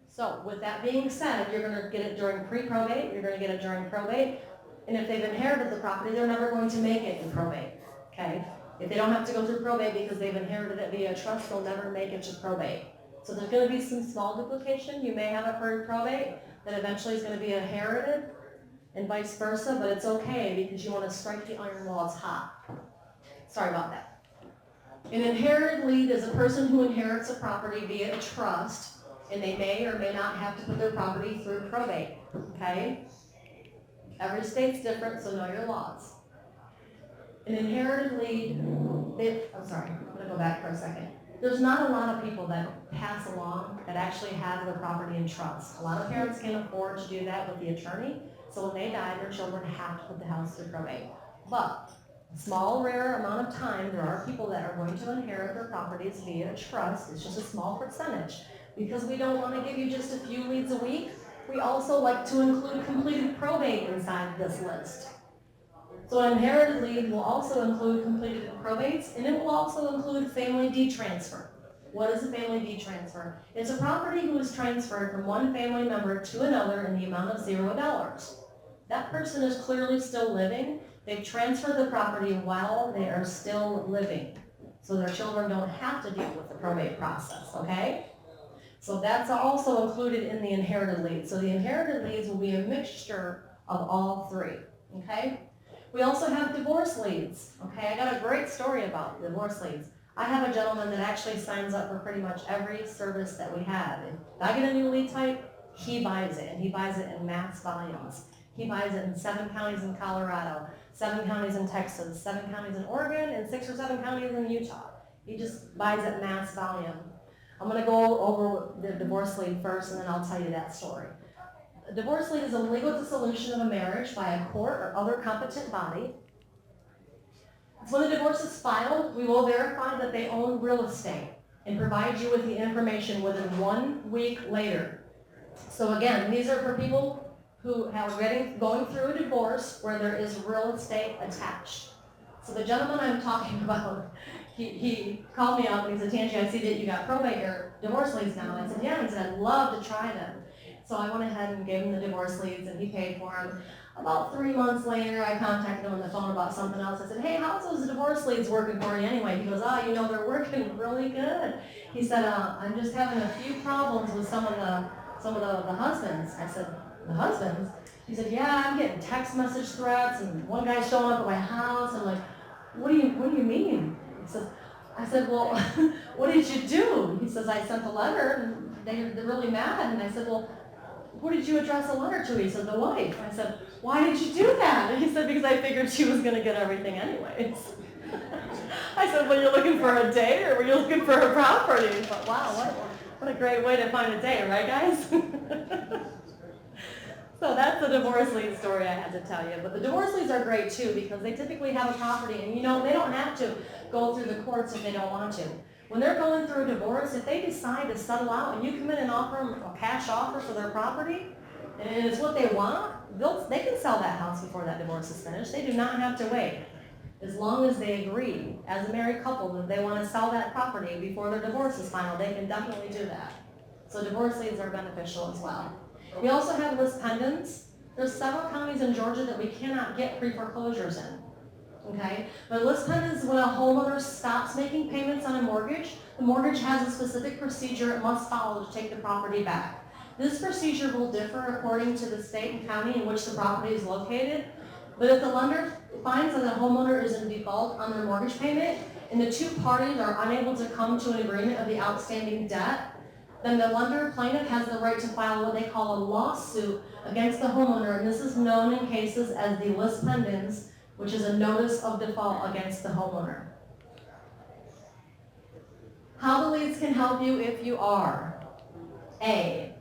So with that being said, you're going to get it during pre-probate, you're going to get it during probate, and if they've inherited the property, they're never going to make it in probate, okay? If they don't have to go through probate because they've inherited it via trust, they'll never make it to probate. So there's going to be some small duplication. You may have it for probate that eventually is going to be inherited and vice versa, but it's okay because you want to strike the iron while it's hot. Sorry about that. An inherited lead is a person who inherits a property via a trust, and they may or may not have to put their property through probate, okay? Every state's different, so know your laws. An inherited lead, I'm going to go back for a second. There's not a lot of people that pass along that actually have their property in trust. A lot of parents can't afford to do that with the attorney, so when they die, their children have to put the house through probate. But a small, rare amount of time, there are people that are going to inherit their properties via a trust. It's just a small percentage. Because we don't want to give you just a few leads a week, we also like to include completed probate inside this list. So an inherited lead will also include completed probates, and it will also include family deed transfer. What is a family deed transfer? It's a property who is transferred from one family member to another in the amount of $0. That person is clearly still living. They've transferred the property while they are still living. So their children don't have to deal with the probate process, okay? So that's also included in the inherited leads. So the inherited leads will be a mixture of all three, okay? We also have divorce leads, okay? I got a great story about divorce leads. I have a gentleman that actually signs up for pretty much every service that we have. If I get a new lead type, he buys it, and he buys it in mass volumes. He buys it in 7 counties in Colorado, 7 counties in Texas, 7 counties in Oregon, and 6 or 7 counties in Utah. He just buys it mass volume. I'm going to go over the divorce lead first, and then I'll tell you that story. A divorce lead is a legal dissolution of a marriage by a court or other competent body. When the divorce is filed, we will verify that they own real estate and provide you with the information within 1 week later. So again, these are for people who are going through a divorce where there is real estate attached. So the gentleman I'm talking about, he called me up and he said, Tangie, I see that you got probate or divorce leads now. I said, yeah. He said, I'd love to try them. So I went ahead and gave him the divorce leads and he paid for them. About 3 months later, I contacted him on the phone about something else. I said, hey, how's those divorce leads working for you anyway? He goes, they're working really good. He said, I'm just having a few problems with some of the husbands. I said, the husbands? He said, yeah, I'm getting text message threats and one guy's showing up at my house. I'm like, what do you mean? He says, I said, well, what did you do? He says, I sent a letter and they're really mad. And I said, well, who did you address a letter to? He said, the wife. I said, why did you do that? And he said, because I figured she was going to get everything anyways. I said, well, you're looking for a date or were you looking for a property? He thought, wow, what a great way to find a date, right, guys? So that's the divorce lead story I had to tell you. But the divorce leads are great too because they typically have a property and they don't have to go through the courts if they don't want to. When they're going through a divorce, if they decide to settle out and you come in and offer them a cash offer for their property and it's what they want, they can sell that house before that divorce is finished. They do not have to wait. As long as they agree as a married couple that they want to sell that property before their divorce is final, they can definitely do that. So divorce leads are beneficial as well. We also have list pendants. There's several counties in Georgia that we cannot get pre-foreclosures in. Okay? But list pendants is when a homeowner stops making payments on a mortgage. The mortgage has a specific procedure it must follow to take the property back. This procedure will differ according to the state and county in which the property is located. But if the lender finds that the homeowner is in default on their mortgage payment and the two parties are unable to come to an agreement of the outstanding debt, then the lender plaintiff has the right to file what they call a lawsuit against the homeowner, and this is known in cases as the lis pendens, which is a notice of default against the homeowner. How the leads can help you if you are. A,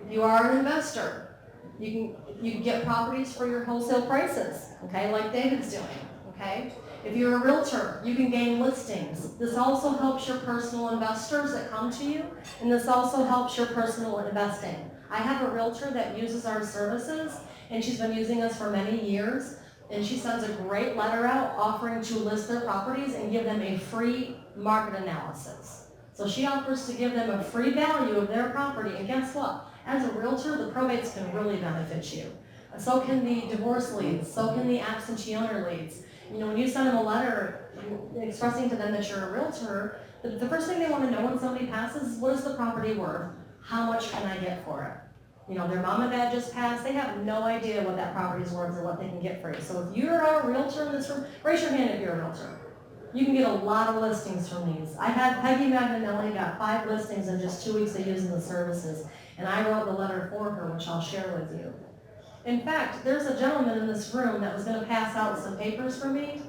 if you are an investor, you can get properties for your wholesale prices, okay, like David's doing, okay? If you're a realtor, you can gain listings. This also helps your personal investors that come to you, and this also helps your personal investing. I have a realtor that uses our services, and she's been using us for many years, and she sends a great letter out offering to list their properties and give them a free market analysis. So she offers to give them a free value of their property, and guess what? As a realtor, the probates can really benefit you. So can the divorce leads, so can the absentee owner leads. When you send them a letter expressing to them that you're a realtor, the first thing they want to know when somebody passes is, what is the property worth? How much can I get for it? Their mom and dad just passed. They have no idea what that property is worth or what they can get for you. So if you're a realtor in this room, raise your hand if you're a realtor. You can get a lot of listings from these. I had Peggy Magnanelli got 5 listings in just 2 weeks of using the services, and I wrote the letter for her, which I'll share with you. In fact, there's a gentleman in this room that was going to pass out some papers for me,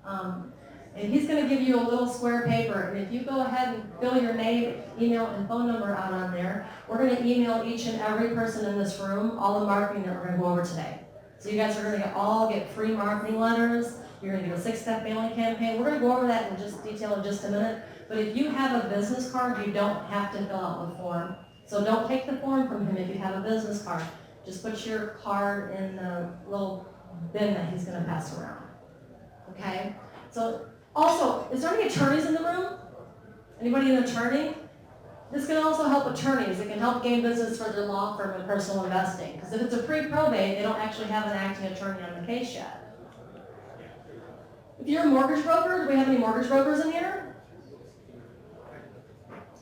and he's going to give you a little square paper, and if you go ahead and fill your name, email, and phone number out on there, we're going to email each and every person in this room all the marketing that we're going to go over today. So you guys are going to all get free marketing letters. You're going to get a 6-step mailing campaign. We're going to go over that in just detail in just a minute, but if you have a business card, you don't have to fill out the form. So don't take the form from him if you have a business card. Just put your card in the little bin that he's going to pass around. Okay? So, also, is there any attorneys in the room? Anybody an attorney? This can also help attorneys. It can help gain business for their law firm and personal investing. Because if it's a pre-probate, they don't actually have an acting attorney on the case yet. If you're a mortgage broker, do we have any mortgage brokers in here?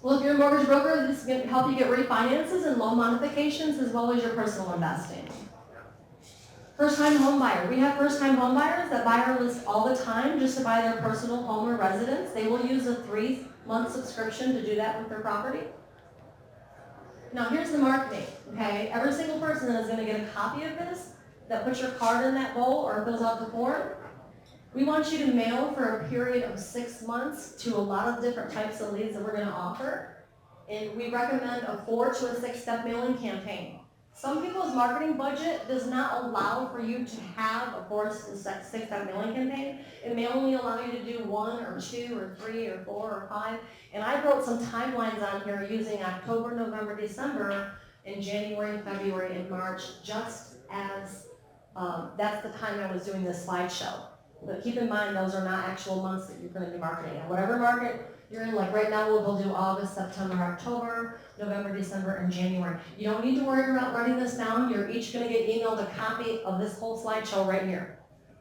Well, if you're a mortgage broker, this is going to help you get refinances and loan modifications as well as your personal investing. First-time home buyer. We have first-time home buyers that buy our list all the time just to buy their personal home or residence. They will use a 3-month subscription to do that with their property. Now, here's the marketing, okay? Every single person that is going to get a copy of this that puts your card in that bowl or fills out the form, we want you to mail for a period of 6 months to a lot of different types of leads that we're going to offer. And we recommend a 4 to a 6-step mailing campaign. Some people's marketing budget does not allow for you to have a 4 to 6-step mailing campaign. It may only allow you to do 1 or 2 or 3 or 4 or 5. And I wrote some timelines on here using October, November, December, and January, February, and March, just as that's the time I was doing this slideshow. But keep in mind, those are not actual months that you're going to be marketing in. Whatever market you're in, like right now, we'll do August, September, October, November, December, and January. You don't need to worry about writing this down. You're each going to get emailed a copy of this whole slideshow right here.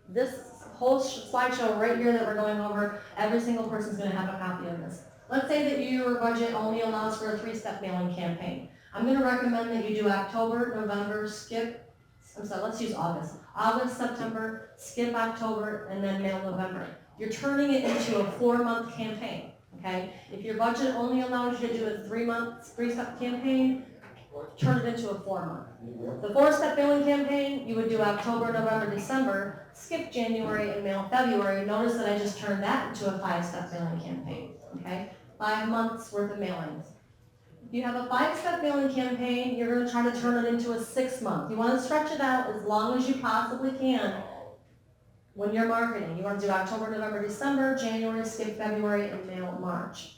This whole slideshow right here that we're going over, every single person's going to have a copy of this. Let's say that your budget only allows for a 3-step mailing campaign. I'm going to recommend that you do October, November, let's use August. August, September, skip October, and then mail November. you're turning it into a 4-month campaign, okay? If your budget only allows you to do a 3-step campaign, turn it into a 4-month. The 4-step mailing campaign, you would do October, November, December, skip January and mail February. Notice that I just turned that into a 5-step mailing campaign, okay? 5 months worth of mailings. If you have a 5-step mailing campaign, you're going to try to turn it into a 6-month. You want to stretch it out as long as you possibly can when you're marketing. You want to do October, November, December, January, skip February, and mail March.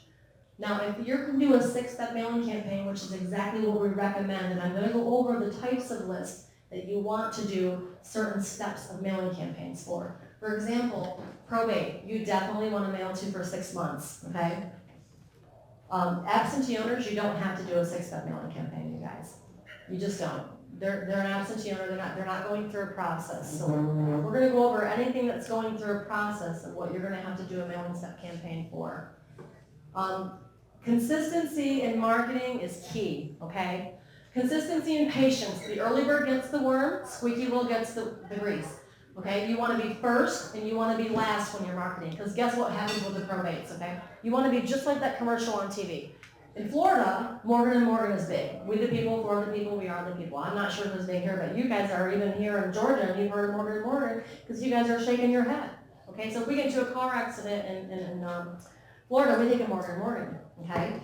Now, if you're going to do a 6-step mailing campaign, which is exactly what we recommend, and I'm going to go over the types of lists that you want to do certain steps of mailing campaigns for. For example, probate, you definitely want to mail to for 6 months, okay? Absentee owners, you don't have to do a 6-step mailing campaign, you guys. You just don't. They're an absentee owner, they're not going through a process. So we're going to go over anything that's going through a process of what you're going to have to do a mailing step campaign for. Consistency in marketing is key, okay? Consistency and patience. The early bird gets the worm, squeaky wheel gets the grease. Okay, you want to be first and you want to be last when you're marketing, because guess what happens with the probates, okay? You want to be just like that commercial on TV. In Florida, Morgan & Morgan is big. We the people, for the people, we are the people. I'm not sure who's big here, but you guys are even here in Georgia and you've heard of Morgan & Morgan because you guys are shaking your head. Okay, so if we get into a car accident in Florida, we think of Morgan & Morgan, okay?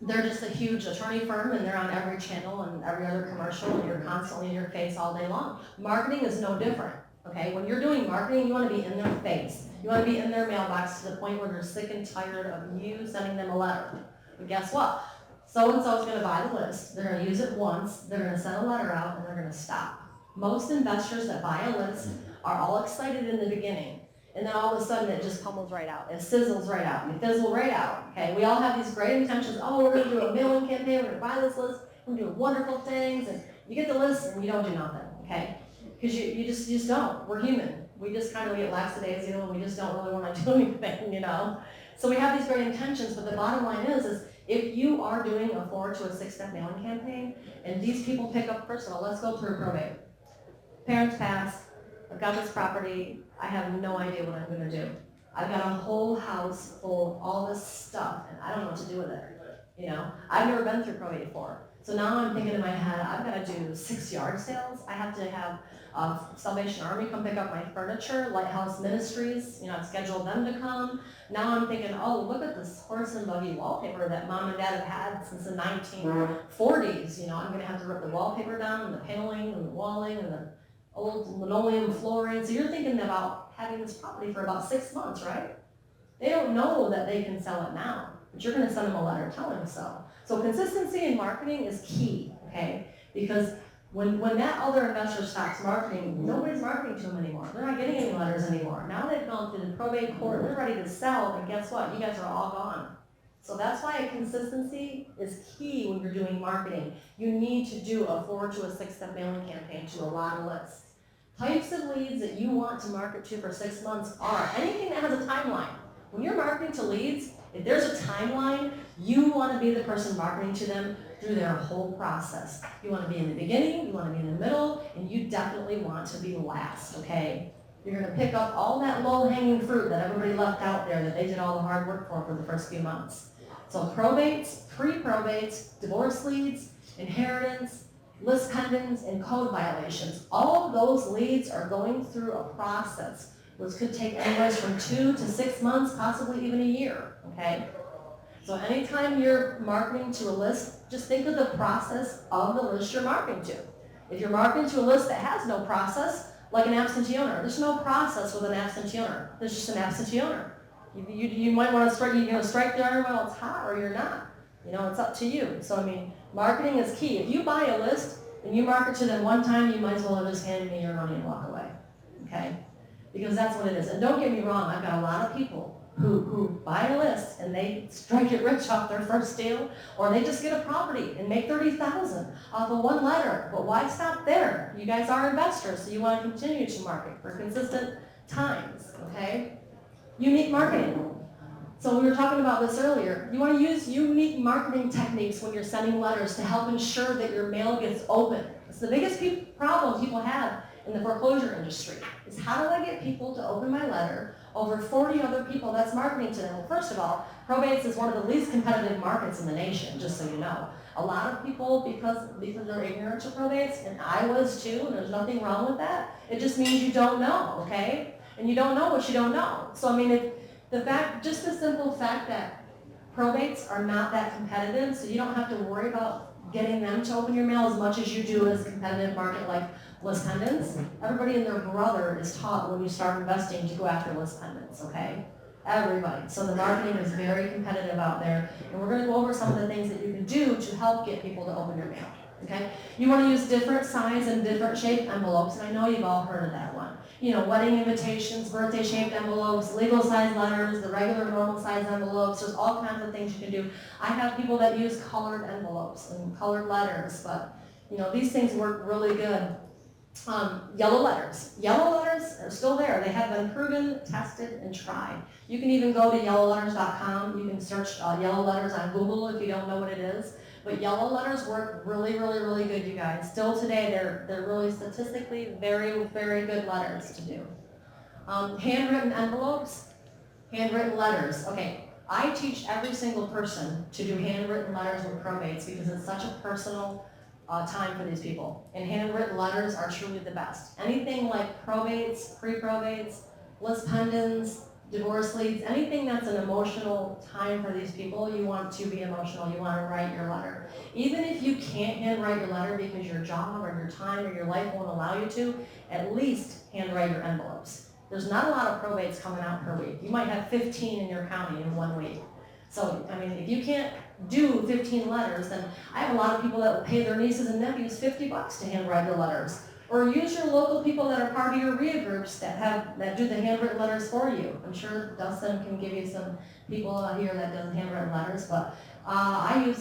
They're just a huge attorney firm and they're on every channel and every other commercial and you're constantly in your face all day long. Marketing is no different, okay? When you're doing marketing, you want to be in their face. You want to be in their mailbox to the point where they're sick and tired of you sending them a letter. And guess what? So-and-so is going to buy the list. They're going to use it once. They're going to send a letter out and they're going to stop. Most investors that buy a list are all excited in the beginning. And then all of a sudden it just pummels right out. It sizzles right out. You fizzle right out. Okay, we all have these great intentions. Oh, we're going to do a mailing campaign. We're going to buy this list. We're going to do wonderful things. And you get the list and you don't do nothing. Okay, because you just don't. We're human. We just kind of get lackadaisical and we just don't really want to do anything, you know. So we have these great intentions, but the bottom line is if you are doing a 4 to a 6-step mailing campaign, and these people pick up, first of all, let's go through probate. Parents passed. I've got this property, I have no idea what I'm going to do. I've got a whole house full of all this stuff, and I don't know what to do with it. You know, I've never been through probate before. So now I'm thinking in my head, I've got to do 6 yard sales. I have to have Salvation Army come pick up my furniture, Lighthouse Ministries, you know, I've scheduled them to come. Now I'm thinking, oh, look at this horse and buggy wallpaper that mom and dad have had since the 1940s. You know, I'm going to have to rip the wallpaper down, and the paneling, and the walling, and the old linoleum flooring. So you're thinking about having this property for about 6 months, right? They don't know that they can sell it now, but you're going to send them a letter telling them so. So consistency in marketing is key, okay? Because when that other investor stops marketing, nobody's marketing to them anymore. They're not getting any letters anymore. Now they've gone through the probate court, they're ready to sell, and guess what? You guys are all gone. So that's why consistency is key when you're doing marketing. You need to do a 4 to a 6-step mailing campaign to a lot of lists. Types of leads that you want to market to for 6 months are anything that has a timeline. When you're marketing to leads, if there's a timeline, you want to be the person marketing to them through their whole process. You want to be in the beginning, you want to be in the middle, and you definitely want to be last, okay? You're going to pick up all that low-hanging fruit that everybody left out there that they did all the hard work for the first few months. So probates, pre-probates, divorce leads, inheritance, list pendants, and code violations. All of those leads are going through a process, which could take anywhere from 2 to 6 months, possibly even a year, okay? So anytime you're marketing to a list, just think of the process of the list you're marketing to. If you're marketing to a list that has no process, like an absentee owner, there's no process with an absentee owner. There's just an absentee owner. You might want to strike, you're going to strike the iron while it's hot, or you're not. You know, it's up to you. So, I mean, marketing is key. If you buy a list and you market to them one time, you might as well have just handed me your money and walk away, okay? Because that's what it is. And don't get me wrong, I've got a lot of people who buy a list and they strike it rich off their first deal, or they just get a property and make $30,000 off of one letter. But why stop there? You guys are investors, so you want to continue to market for consistent times, okay? Unique marketing. So we were talking about this earlier. You want to use unique marketing techniques when you're sending letters to help ensure that your mail gets open. It's the biggest problem people have in the foreclosure industry, is how do I get people to open my letter over 40 other people that's marketing to them? Well, first of all, Probates is one of the least competitive markets in the nation, just so you know. A lot of people, because they're ignorant to probates, and I was too, and there's nothing wrong with that, it just means you don't know, okay? And you don't know what you don't know. So I mean, just the simple fact that probates are not that competitive, so you don't have to worry about getting them to open your mail as much as you do as a competitive market like list pendants. Everybody and their brother is taught when you start investing to go after list pendants, okay? Everybody. So the marketing is very competitive out there, and we're going to go over some of the things that you can do to help get people to open your mail, okay? You want to use different size and different shaped envelopes, and I know you've all heard of that one. You know, wedding invitations, birthday shaped envelopes, legal size letters, the regular normal size envelopes, there's all kinds of things you can do. I have people that use colored envelopes and colored letters, but you know, these things work really good. Yellow letters. Yellow letters are still there. They have been proven, tested, and tried. You can even go to yellowletters.com. You can search yellow letters on Google if you don't know what it is. But yellow letters work really, really, really good, you guys. Still today, they're really statistically very, very good letters to do. Handwritten envelopes, handwritten letters. Okay, I teach every single person to do handwritten letters with probates because it's such a personal time for these people. And handwritten letters are truly the best. Anything like probates, pre-probates, list pendants, divorce leads, anything that's an emotional time for these people, you want to be emotional, you want to write your letter. Even if you can't handwrite your letter because your job or your time or your life won't allow you to, at least handwrite your envelopes. There's not a lot of probates coming out per week. You might have 15 in your county in 1 week. So, I mean, if you can't do 15 letters, then I have a lot of people that will pay their nieces and nephews $50 to handwrite their letters. Or use your local people that are part of your REIA groups that do the handwritten letters for you. I'm sure Dustin can give you some people here that does handwritten letters, but I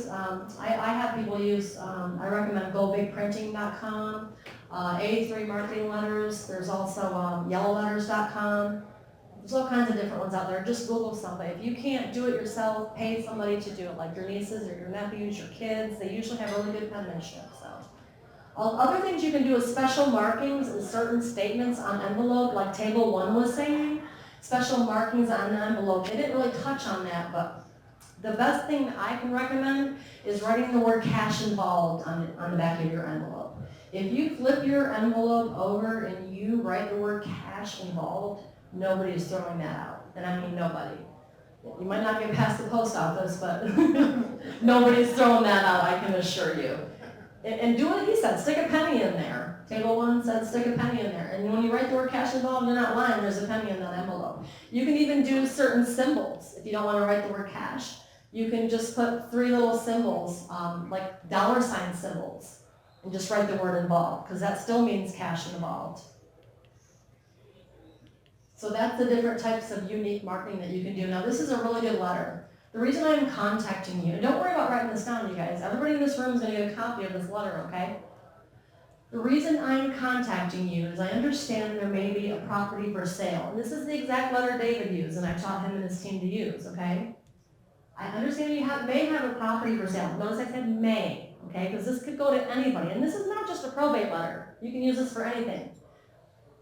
have people use, I recommend gobigprinting.com, A3 marketing letters. There's also yellowletters.com. There's all kinds of different ones out there. Just Google somebody. If you can't do it yourself, pay somebody to do it, like your nieces or your nephews, your kids. They usually have really good penmanship. So, other things you can do is special markings and certain statements on envelope, like Table 1 was saying. Special markings on the envelope. They didn't really touch on that, but the best thing that I can recommend is writing the word cash involved on the back of your envelope. If you flip your envelope over and you write the word cash involved, nobody is throwing that out. And I mean nobody. You might not get past the post office, but nobody's throwing that out, I can assure you. And do what he said, stick a penny in there. Table 1 said stick a penny in there. And when you write the word cash involved, you're not lying, there's a penny in that envelope. You can even do certain symbols. If you don't want to write the word cash, you can just put 3 little symbols, like $ symbols, and just write the word involved, because that still means cash involved. So that's the different types of unique marketing that you can do. Now this is a really good letter. The reason I'm contacting you, and don't worry about writing this down, you guys. Everybody in this room is going to get a copy of this letter, okay? The reason I'm contacting you is I understand there may be a property for sale. And this is the exact letter David used, and I taught him and his team to use, okay? I understand you may have a property for sale. Notice I said may, okay? Because this could go to anybody. And this is not just a probate letter. You can use this for anything.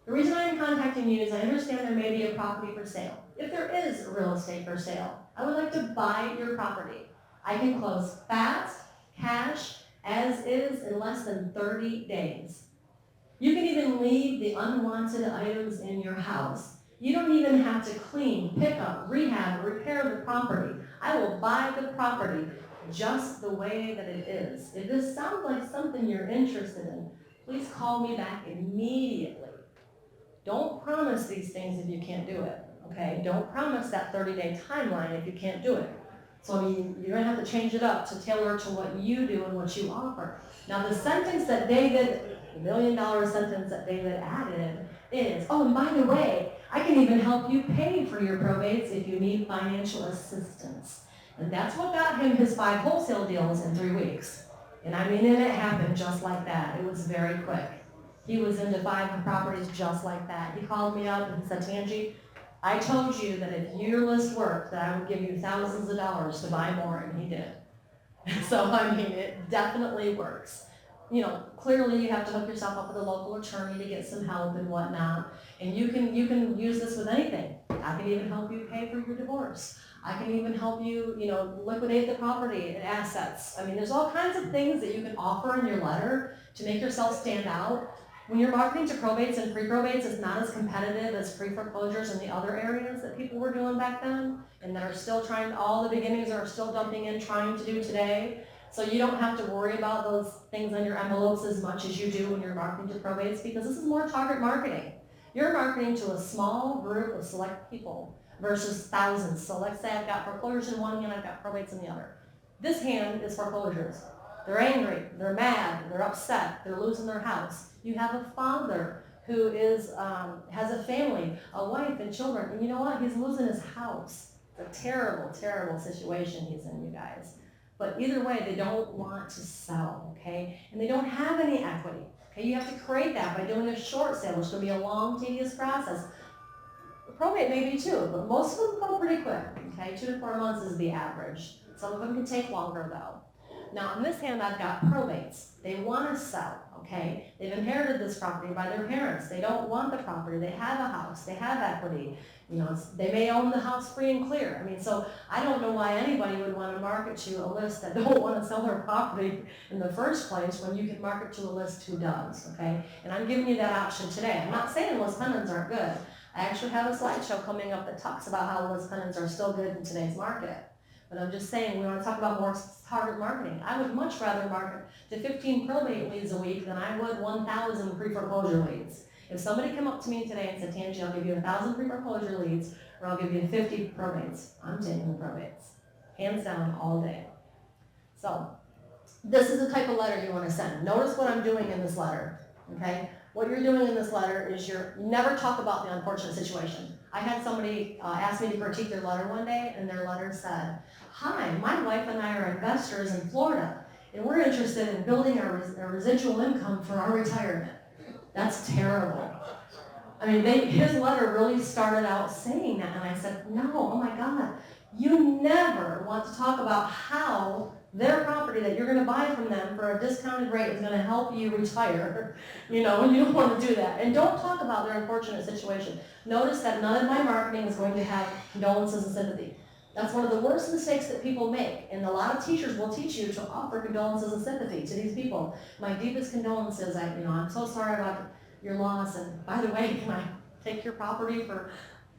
The reason I am contacting you is I understand there may be a property for sale. If there is real estate for sale, I would like to buy your property. I can close fast, cash, as is, in less than 30 days. You can even leave the unwanted items in your house. You don't even have to clean, pick up, rehab, repair the property. I will buy the property just the way that it is. If this sounds like something you're interested in, please call me back immediately. Don't promise these things if you can't do it, okay? Don't promise that 30-day timeline if you can't do it. So you're gonna have to change it up to tailor to what you do and what you offer. Now the sentence that David, the $1 million sentence that David added is, oh, and by the way, I can even help you pay for your probates if you need financial assistance. And that's what got him his 5 wholesale deals in 3 weeks. And I mean, and it happened just like that. It was very quick. He was into 5 properties just like that. He called me up and said, Tangie, I told you that if your list worked, that I would give you thousands of dollars to buy more, and he did. So, I mean, it definitely works. clearly you have to hook yourself up with a local attorney to get some help and whatnot. And you can use this with anything. I can even help you pay for your divorce. I can even help you, liquidate the property and assets. I mean, there's all kinds of things that you can offer in your letter to make yourself stand out. When you're marketing to probates and pre-probates, it's not as competitive as pre-foreclosures and the other areas that people were doing back then, and that are still all the beginnings are still dumping in, trying to do today. So you don't have to worry about those things on your envelopes as much as you do when you're marketing to probates, because this is more target marketing. You're marketing to a small group of select people versus thousands. So let's say I've got foreclosures in one hand, I've got probates in the other. This hand is foreclosures. They're angry, they're mad, they're upset, they're losing their house. You have a father who has a family, a wife and children, and you know what? He's losing his house. It's a terrible, terrible situation he's in, you guys. But either way, they don't want to sell, okay? And they don't have any equity, okay? You have to create that by doing a short sale, which will be a long, tedious process. The probate may be too, but most of them go pretty quick, okay? 2 to 4 months is the average. Some of them can take longer though. Now on this hand, I've got probates. They want to sell, okay? They've inherited this property by their parents. They don't want the property. They have a house. They have equity. They may own the house free and clear. I mean, so I don't know why anybody would want to market to a list that don't want to sell their property in the first place when you can market to a list who does, okay? And I'm giving you that option today. I'm not saying list pendants aren't good. I actually have a slideshow coming up that talks about how list pendants are still good in today's market. But I'm just saying we want to talk about more target marketing. I would much rather market to 15 probate leads a week than I would 1,000 pre-foreclosure leads. If somebody came up to me today and said, Tangie, I'll give you 1,000 pre-foreclosure leads, or I'll give you 50 probates, I'm taking the probates. Hands down, all day. So, this is the type of letter you want to send. Notice what I'm doing in this letter, okay? What you're doing in this letter is you never talk about the unfortunate situation. I had somebody ask me to critique their letter one day, and their letter said, hi, my wife and I are investors in Florida, and we're interested in building our residual income for our retirement. That's terrible. I mean, his letter really started out saying that, and I said, no, oh my God, you never want to talk about how their property that you're going to buy from them for a discounted rate is going to help you retire. You don't want to do that. And don't talk about their unfortunate situation. Notice that none of my marketing is going to have condolences and sympathy. That's one of the worst mistakes that people make. And a lot of teachers will teach you to offer condolences and sympathy to these people. My deepest condolences, I'm so sorry about your loss. And by the way, can I take your property for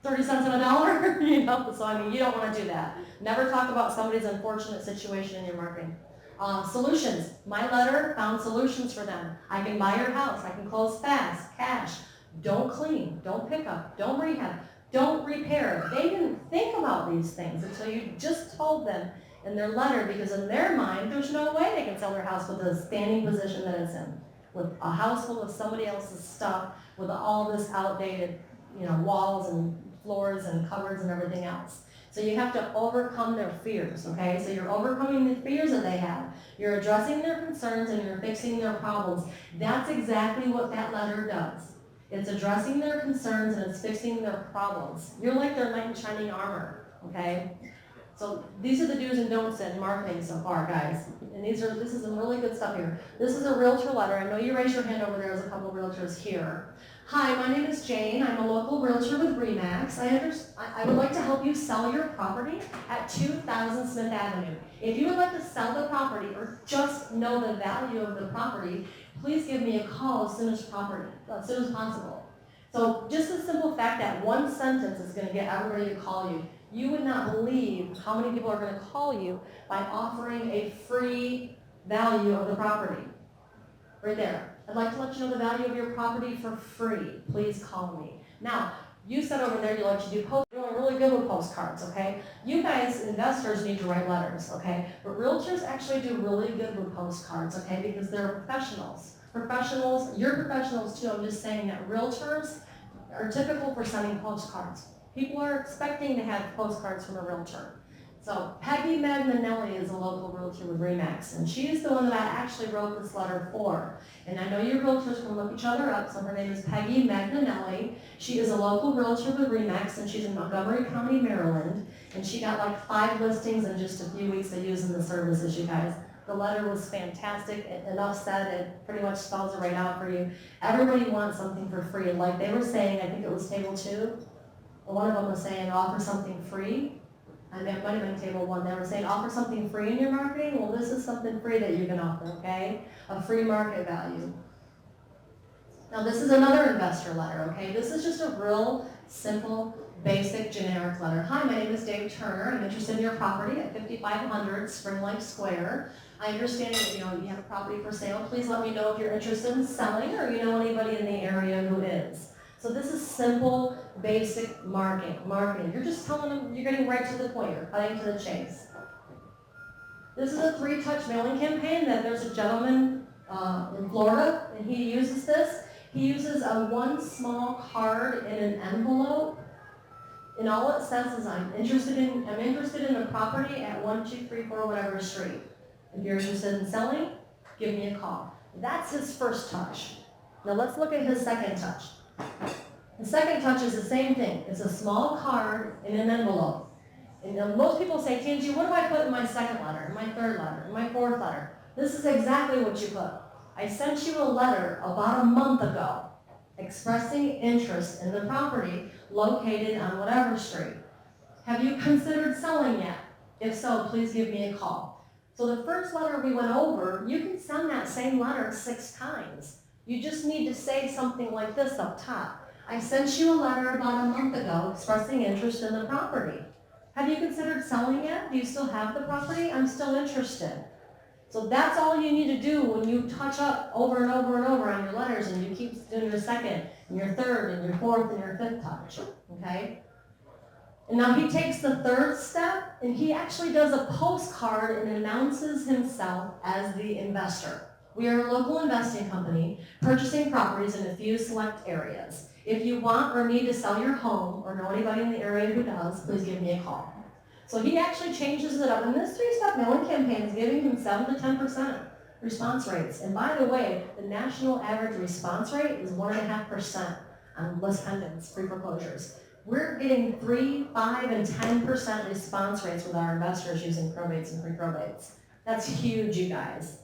30 cents on a dollar? So you don't want to do that. Never talk about somebody's unfortunate situation in your marketing. Solutions. My letter found solutions for them. I can buy your house. I can close fast, cash. Don't clean. Don't pick up. Don't rehab. Don't repair. They didn't think about these things until you just told them in their letter, because in their mind, there's no way they can sell their house with the standing position that it's in, with a house full of somebody else's stuff, with all this outdated, walls and floors and cupboards and everything else. So you have to overcome their fears, okay? So you're overcoming the fears that they have. You're addressing their concerns and you're fixing their problems. That's exactly what that letter does. It's addressing their concerns and it's fixing their problems. You're like their knight in shining armor, okay? So these are the do's and don'ts in marketing so far, guys. And this is some really good stuff here. This is a realtor letter. I know you raised your hand over there. There's a couple of realtors here. Hi, my name is Jane. I'm a local realtor with RE/MAX. I would like to help you sell your property at 2000 Smith Avenue. If you would like to sell the property or just know the value of the property, please give me a call as soon as possible. So just the simple fact that one sentence is going to get everybody to call you. You would not believe how many people are going to call you by offering a free value of the property. Right there. I'd like to let you know the value of your property for free. Please call me. Now, you said over there you like to do postcards. You're doing really good with postcards, okay? You guys, investors, need to write letters, okay? But realtors actually do really good with postcards, okay? Because they're professionals. Professionals, you're professionals too. I'm just saying that realtors are typical for sending postcards. People are expecting to have postcards from a realtor. So Peggy Magnanelli is a local realtor. realtor with RE/MAX, and she is the one that I actually wrote this letter for. And I know your realtors can look each other up, so her name is Peggy Magnanelli. She is a local realtor with RE/MAX, and she's in Montgomery County, Maryland, and she got like 5 listings in just a few weeks of using the services, you guys. The letter was fantastic. Enough said, it pretty much spells it right out for you. Everybody wants something for free. Like they were saying, I think it was table 2, one of them was saying offer something free. And it might have been table 1. They were saying offer something free in your marketing. Well, this is something free that you can offer, okay? A free market value. Now this is another investor letter, okay? This is just a real simple, basic, generic letter. Hi, my name is Dave Turner. I'm interested in your property at 5500 Spring Lake Square. I understand that you have a property for sale. Please let me know if you're interested in selling or you know anybody in the area who is. So this is simple, basic marketing. You're just telling them, you're getting right to the point. You're cutting to the chase. This is a 3-touch mailing campaign that there's a gentleman in Florida, and he uses this. He uses a 1 small card in an envelope, and all it says is I'm interested in the property at 1234 whatever street. If you're interested in selling, give me a call. That's his first touch. Now let's look at his second touch. The second touch is the same thing. It's a small card in an envelope. And most people say, Tangie, what do I put in my second letter, in my third letter, in my fourth letter? This is exactly what you put. I sent you a letter about a month ago expressing interest in the property located on whatever street. Have you considered selling yet? If so, please give me a call. So the first letter we went over, you can send that same letter 6 times. You just need to say something like this up top. I sent you a letter about a month ago expressing interest in the property. Have you considered selling yet? Do you still have the property? I'm still interested. So that's all you need to do when you touch up over and over and over on your letters and you keep doing your second and your third and your fourth and your fifth touch, okay? And now he takes the third step and he actually does a postcard and announces himself as the investor. We are a local investing company purchasing properties in a few select areas. If you want or need to sell your home or know anybody in the area who does, please give me a call. So he actually changes it up. And this 3-step mailing campaign is giving him 7 to 10% response rates. And by the way, the national average response rate is 1.5% on list pendants, pre-foreclosures. We're getting 3, 5, and 10% response rates with our investors using probates and pre-probates. That's huge, you guys.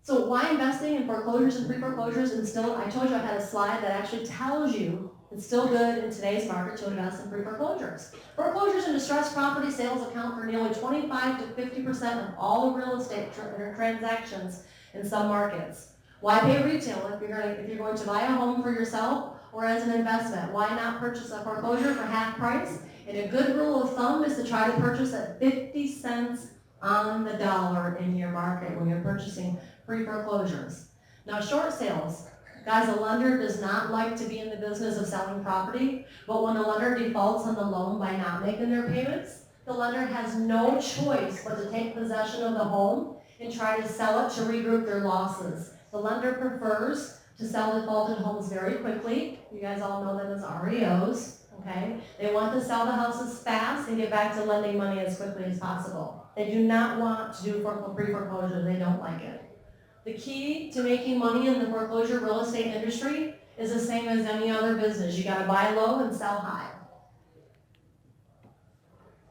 So why investing in foreclosures and pre-foreclosures? And still, I told you I had a slide that actually tells you it's still good in today's market to invest in pre-foreclosures. Foreclosures and distressed property sales account for nearly 25 to 50% of all real estate transactions in some markets. Why pay retail if you're going to buy a home for yourself or as an investment? Why not purchase a foreclosure for half price? And a good rule of thumb is to try to purchase at 50 cents on the dollar in your market when you're purchasing pre-foreclosures. Now, short sales. Guys, a lender does not like to be in the business of selling property, but when a lender defaults on the loan by not making their payments, the lender has no choice but to take possession of the home and try to sell it to regroup their losses. The lender prefers to sell defaulted homes very quickly. You guys all know them as REOs, okay? They want to sell the houses fast and get back to lending money as quickly as possible. They do not want to do pre-foreclosure. They don't like it. The key to making money in the foreclosure real estate industry is the same as any other business. You gotta buy low and sell high.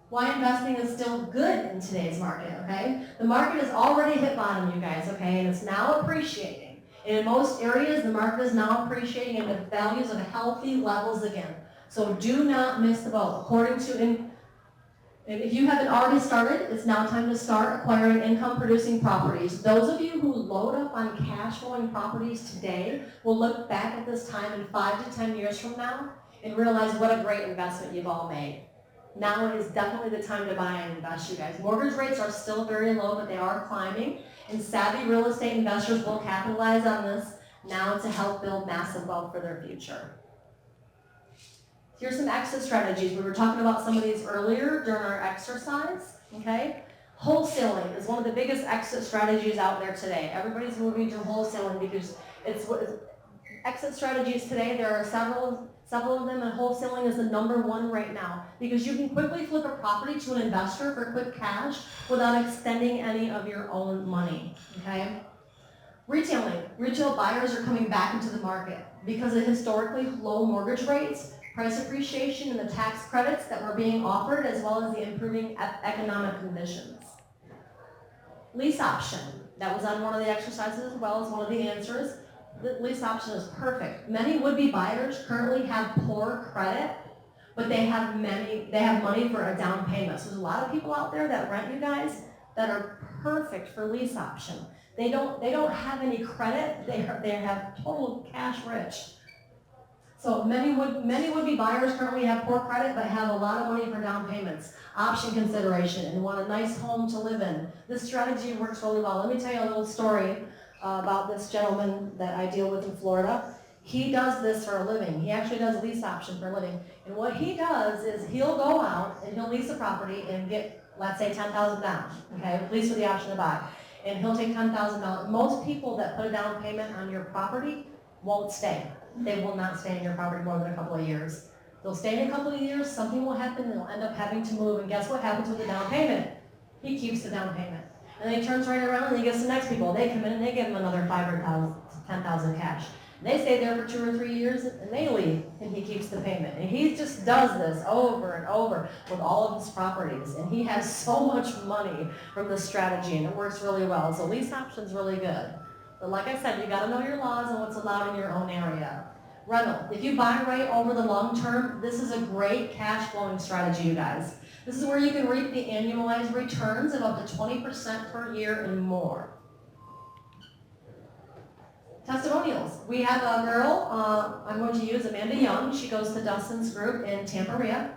Why investing is still good in today's market, okay? The market has already hit bottom, you guys, okay? And it's now appreciating. And in most areas, the market is now appreciating and the values of healthy levels again. So do not miss the boat. According to And if you haven't already started, it's now time to start acquiring income-producing properties. Those of you who load up on cash-flowing properties today will look back at this time in 5 to 10 years from now and realize what a great investment you've all made. Now is definitely the time to buy and invest, you guys. Mortgage rates are still very low, but they are climbing, and savvy real estate investors will capitalize on this now to help build massive wealth for their future. Here's some exit strategies. We were talking about some of these earlier during our exercise, okay? Wholesaling is one of the biggest exit strategies out there today. Everybody's moving to wholesaling because it's exit strategies today. There are several Several of them, and wholesaling is the #1 right now because you can quickly flip a property to an investor for quick cash without expending any of your own money, okay? Retailing. Retail buyers are coming back into the market because of historically low mortgage rates, price appreciation, and the tax credits that were being offered, as well as the improving economic conditions. Lease option. That was on one of the exercises as well as one of the answers. The lease option is perfect. Many would-be buyers currently have poor credit, but they have money for a down payment. So there's a lot of people out there that rent you guys that are perfect for lease option. They don't have any credit. They have total cash rich. So many would-be buyers currently have poor credit but have a lot of money for down payments, option consideration, and want a nice home to live in. This strategy works really well. Let me tell you a little story about this gentleman that I deal with in Florida. He does this for a living. He actually does lease option for a living. And what he does is he'll go out and he'll lease a property and get, let's say, $10,000 down, okay, lease with the option to buy. And he'll take $10,000. Most people that put a down payment on your property won't stay. They will not stay in your property more than a couple of years. They'll stay in a couple of years, something will happen, they'll end up having to move, and guess what happens with the down payment? He keeps the down payment. And then he turns right around and he gets the next people. They come in and they give him another $5,000 or $10,000 cash. And they stay there for 2 or 3 years and they leave and he keeps the payment. And he just does this over and over with all of his properties. And he has so much money from this strategy and it works really well. So lease option's really good. But like I said, you gotta know your laws and what's allowed in your own area. Rental. If you buy right over the long term, this is a great cash flowing strategy, you guys. This is where you can reap the annualized returns of up to 20% per year and more. Testimonials. We have a girl, I'm going to use Amanda Young. She goes to Dustin's group in Tampa, REIA.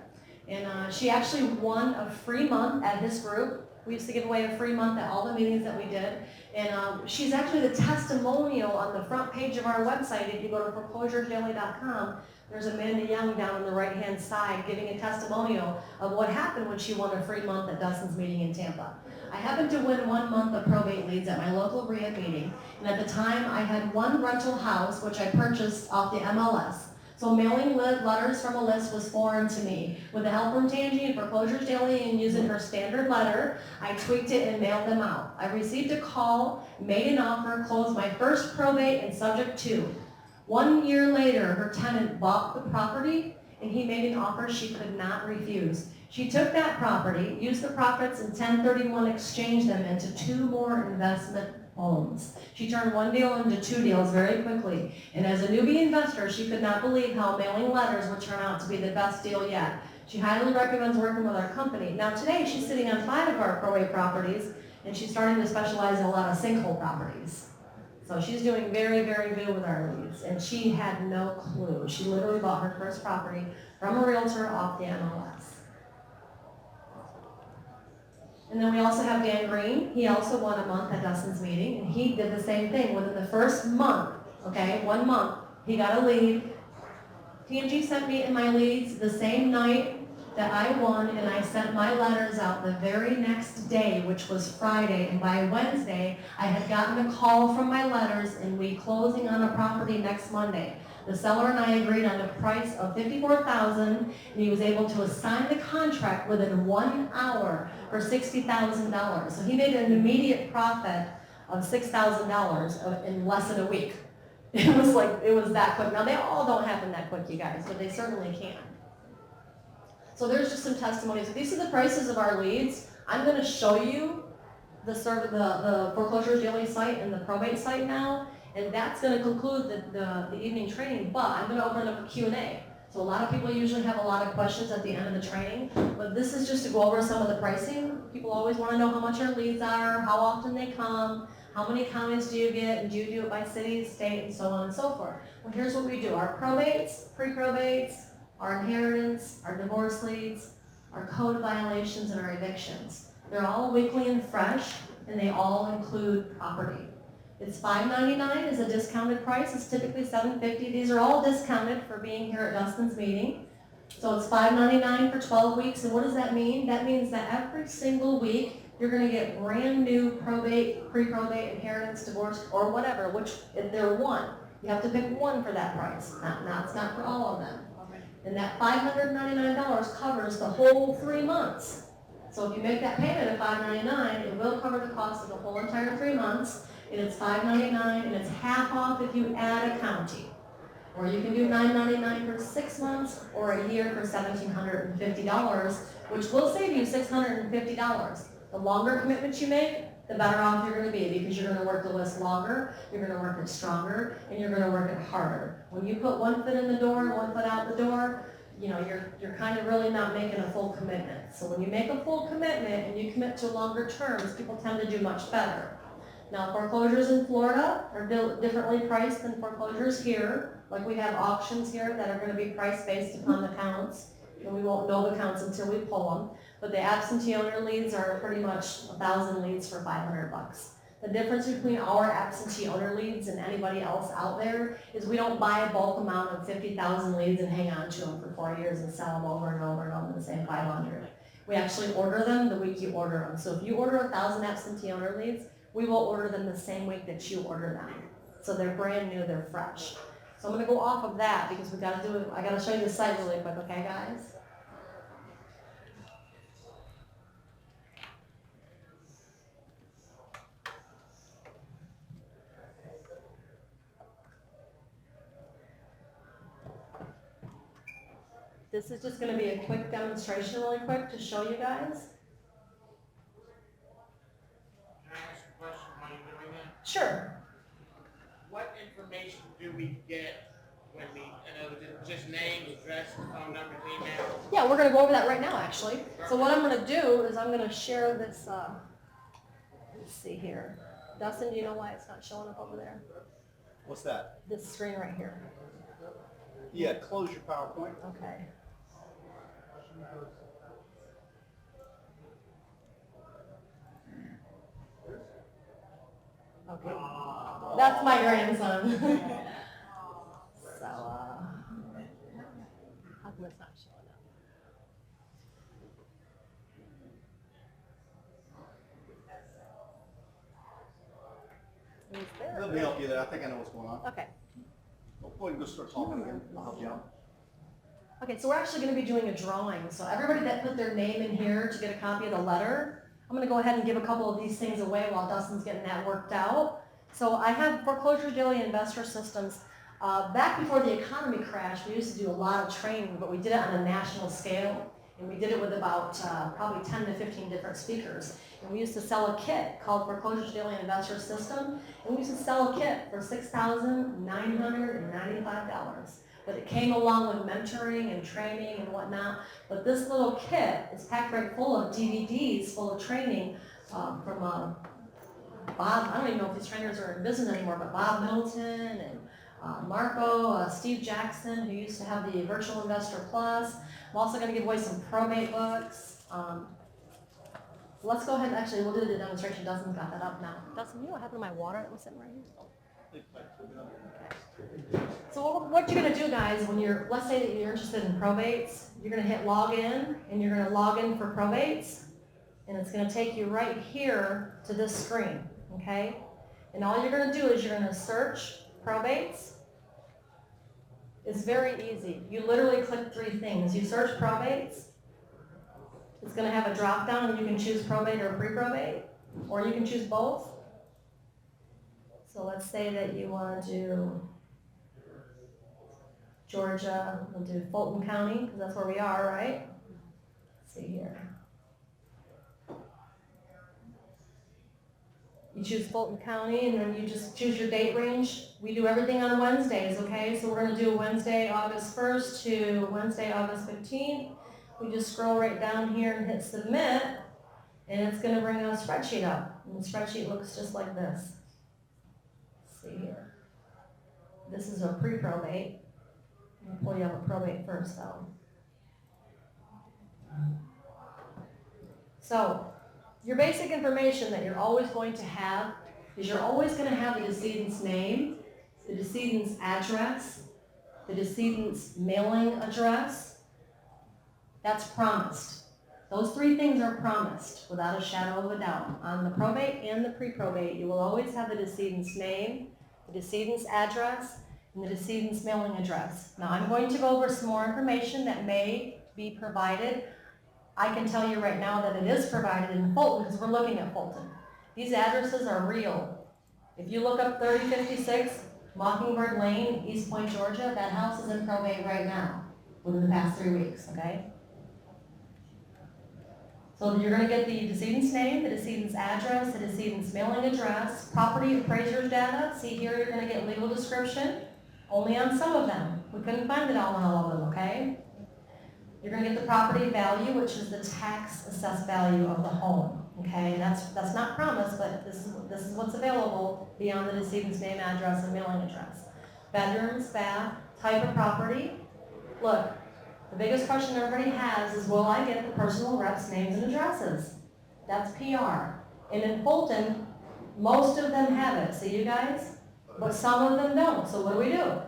And she actually won a free month at his group. We used to give away a free month at all the meetings that we did. And she's actually the testimonial on the front page of our website. If you go to foreclosuredaily.com, there's Amanda Young down on the right-hand side giving a testimonial of what happened when she won a free month at Dustin's meeting in Tampa. I happened to win 1 month of probate leads at my local REIA meeting. And at the time, I had one rental house, which I purchased off the MLS. So mailing letters from a list was foreign to me. With the help from Tangie and Foreclosures Daily and using her standard letter, I tweaked it and mailed them out. I received a call, made an offer, closed my first probate and subject to. 1 year later, her tenant bought the property and he made an offer she could not refuse. She took that property, used the profits and 1031 exchanged them into 2 more investment homes. She turned 1 deal into 2 deals very quickly. And as a newbie investor, she could not believe how mailing letters would turn out to be the best deal yet. She highly recommends working with our company. Now today, she's sitting on 5 of our probate properties, and she's starting to specialize in a lot of sinkhole properties. So she's doing very, very good with our leads. And she had no clue. She literally bought her first property from a realtor off the MLS. And then we also have Dan Green. He also won a month at Dustin's meeting, and he did the same thing. Within the first month, okay, 1 month, he got a lead. Tangie sent me in my leads the same night that I won, and I sent my letters out the very next day, which was Friday, and by Wednesday, I had gotten a call from my letters, and we closing on a property next Monday. The seller and I agreed on a price of $54,000, and he was able to assign the contract within 1 hour for $60,000. So he made an immediate profit of $6,000 in less than a week. It was that quick. Now they all don't happen that quick, you guys, but they certainly can. So there's just some testimonies. These are the prices of our leads. I'm going to show you the Foreclosures Daily site and the probate site now. And that's going to conclude the evening training, but I'm going to open up a Q&A. So a lot of people usually have a lot of questions at the end of the training, but this is just to go over some of the pricing. People always want to know how much our leads are, how often they come, how many comments do you get, and do you do it by city, state, and so on and so forth. Well, here's what we do. Our probates, pre-probates, our inheritance, our divorce leads, our code violations, and our evictions. They're all weekly and fresh, and they all include property. It's $5.99 is a discounted price. It's typically $7.50. These are all discounted for being here at Dustin's meeting. So it's $5.99 for 12 weeks. And what does that mean? That means that every single week you're going to get brand new probate, pre-probate, inheritance, divorce, or whatever, which if they're one. You have to pick one for that price. Now it's not for all of them. And that $599 covers the whole 3 months. So if you make that payment of $599, it will cover the cost of the whole entire 3 months. And it's $599, and it's half off if you add a county. Or you can do $999 for 6 months, or a year for $1,750, which will save you $650. The longer commitments you make, the better off you're going to be, because you're going to work the list longer, you're going to work it stronger, and you're going to work it harder. When you put 1 foot in the door and 1 foot out the door, you know, you're kind of really not making a full commitment. So when you make a full commitment and you commit to longer terms, people tend to do much better. Now, foreclosures in Florida are differently priced than foreclosures here. Like, we have auctions here that are going to be priced based upon the counts, and we won't know the counts until we pull them. But the absentee owner leads are pretty much 1,000 leads for $500. The difference between our absentee owner leads and anybody else out there is we don't buy a bulk amount of 50,000 leads and hang on to them for 4 years and sell them over and over and over the same 500. We actually order them the week you order them. So if you order 1,000 absentee owner leads, we will order them the same week that you order them. So they're brand new, they're fresh. So I'm going to go off of that because I got to show you the site really quick, okay, guys? This is just going to be a quick demonstration really quick to show you guys. Can I ask a question while you're doing that? Sure. What information do we get when we, in other words, just name, address, phone number, email? Yeah, we're going to go over that right now, actually. So what I'm going to do is I'm going to share this, let's see here. Dustin, do you know why it's not showing up over there? What's that? This screen right here. Yeah, close your PowerPoint. Okay. Okay. That's my grandson. So, how come it's not showing up? He's there. Let me help you there. I think I know what's going on. Okay. Well, go ahead and go start talking again. I'll help you out. Okay, so we're actually going to be doing a drawing. So everybody that put their name in here to get a copy of the letter, I'm going to go ahead and give a couple of these things away while Dustin's getting that worked out. So I have Foreclosure Daily Investor Systems. Back before the economy crashed, we used to do a lot of training, but we did it on a national scale. And we did it with about probably 10 to 15 different speakers. And we used to sell a kit called Foreclosure Daily Investor System. And we used to sell a kit for $6,995. But it came along with mentoring and training and whatnot. But this little kit is packed right full of DVDs, full of training from Bob. I don't even know if these trainers are in business anymore, but Bob Middleton and Marco, Steve Jackson, who used to have the Virtual Investor Plus. I'm also going to give away some probate books. Let's go ahead and actually, we'll do the demonstration. Dustin's got that up now. Dustin, you know what happened to my water that was sitting right here? Okay. So what you're going to do, guys, when you're, let's say that you're interested in probates, you're going to hit login, and you're going to log in for probates, and it's going to take you right here to this screen, okay? And all you're going to do is you're going to search probates. It's very easy. You literally click 3 things. You search probates. It's going to have a drop down, and you can choose probate or pre-probate, or you can choose both. So let's say that you want to do Georgia. We'll do Fulton County, because that's where we are, right? Let's see here. You choose Fulton County, and then you just choose your date range. We do everything on Wednesdays, okay? So we're going to do Wednesday, August 1st to Wednesday, August 15th. We just scroll right down here and hit submit, and it's going to bring a spreadsheet up. And the spreadsheet looks just like this. Let's see here. This is a pre-probate. I'm going to pull you up a probate first, though. So, your basic information that you're always going to have is you're always going to have the decedent's name, the decedent's address, the decedent's mailing address. That's promised. Those 3 things are promised without a shadow of a doubt. On the probate and the pre-probate, you will always have the decedent's name, the decedent's address, and the decedent's mailing address. Now, I'm going to go over some more information that may be provided. I can tell you right now that it is provided in Fulton because we're looking at Fulton. These addresses are real. If you look up 3056 Mockingbird Lane, East Point, Georgia, that house is in probate right now, within the past 3 weeks, okay? So you're going to get the decedent's name, the decedent's address, the decedent's mailing address, property appraiser's data. See here, you're going to get legal description, only on some of them. We couldn't find it all on all of them, okay? You're going to get the property value, which is the tax assessed value of the home, okay? And that's not promised, but this is what's available beyond the decedent's name, address, and mailing address. Bedrooms, bath, type of property. Look, the biggest question everybody has is, will I get the personal reps' names and addresses? That's PR. And in Fulton, most of them have it. See, you guys? But some of them don't. So what do?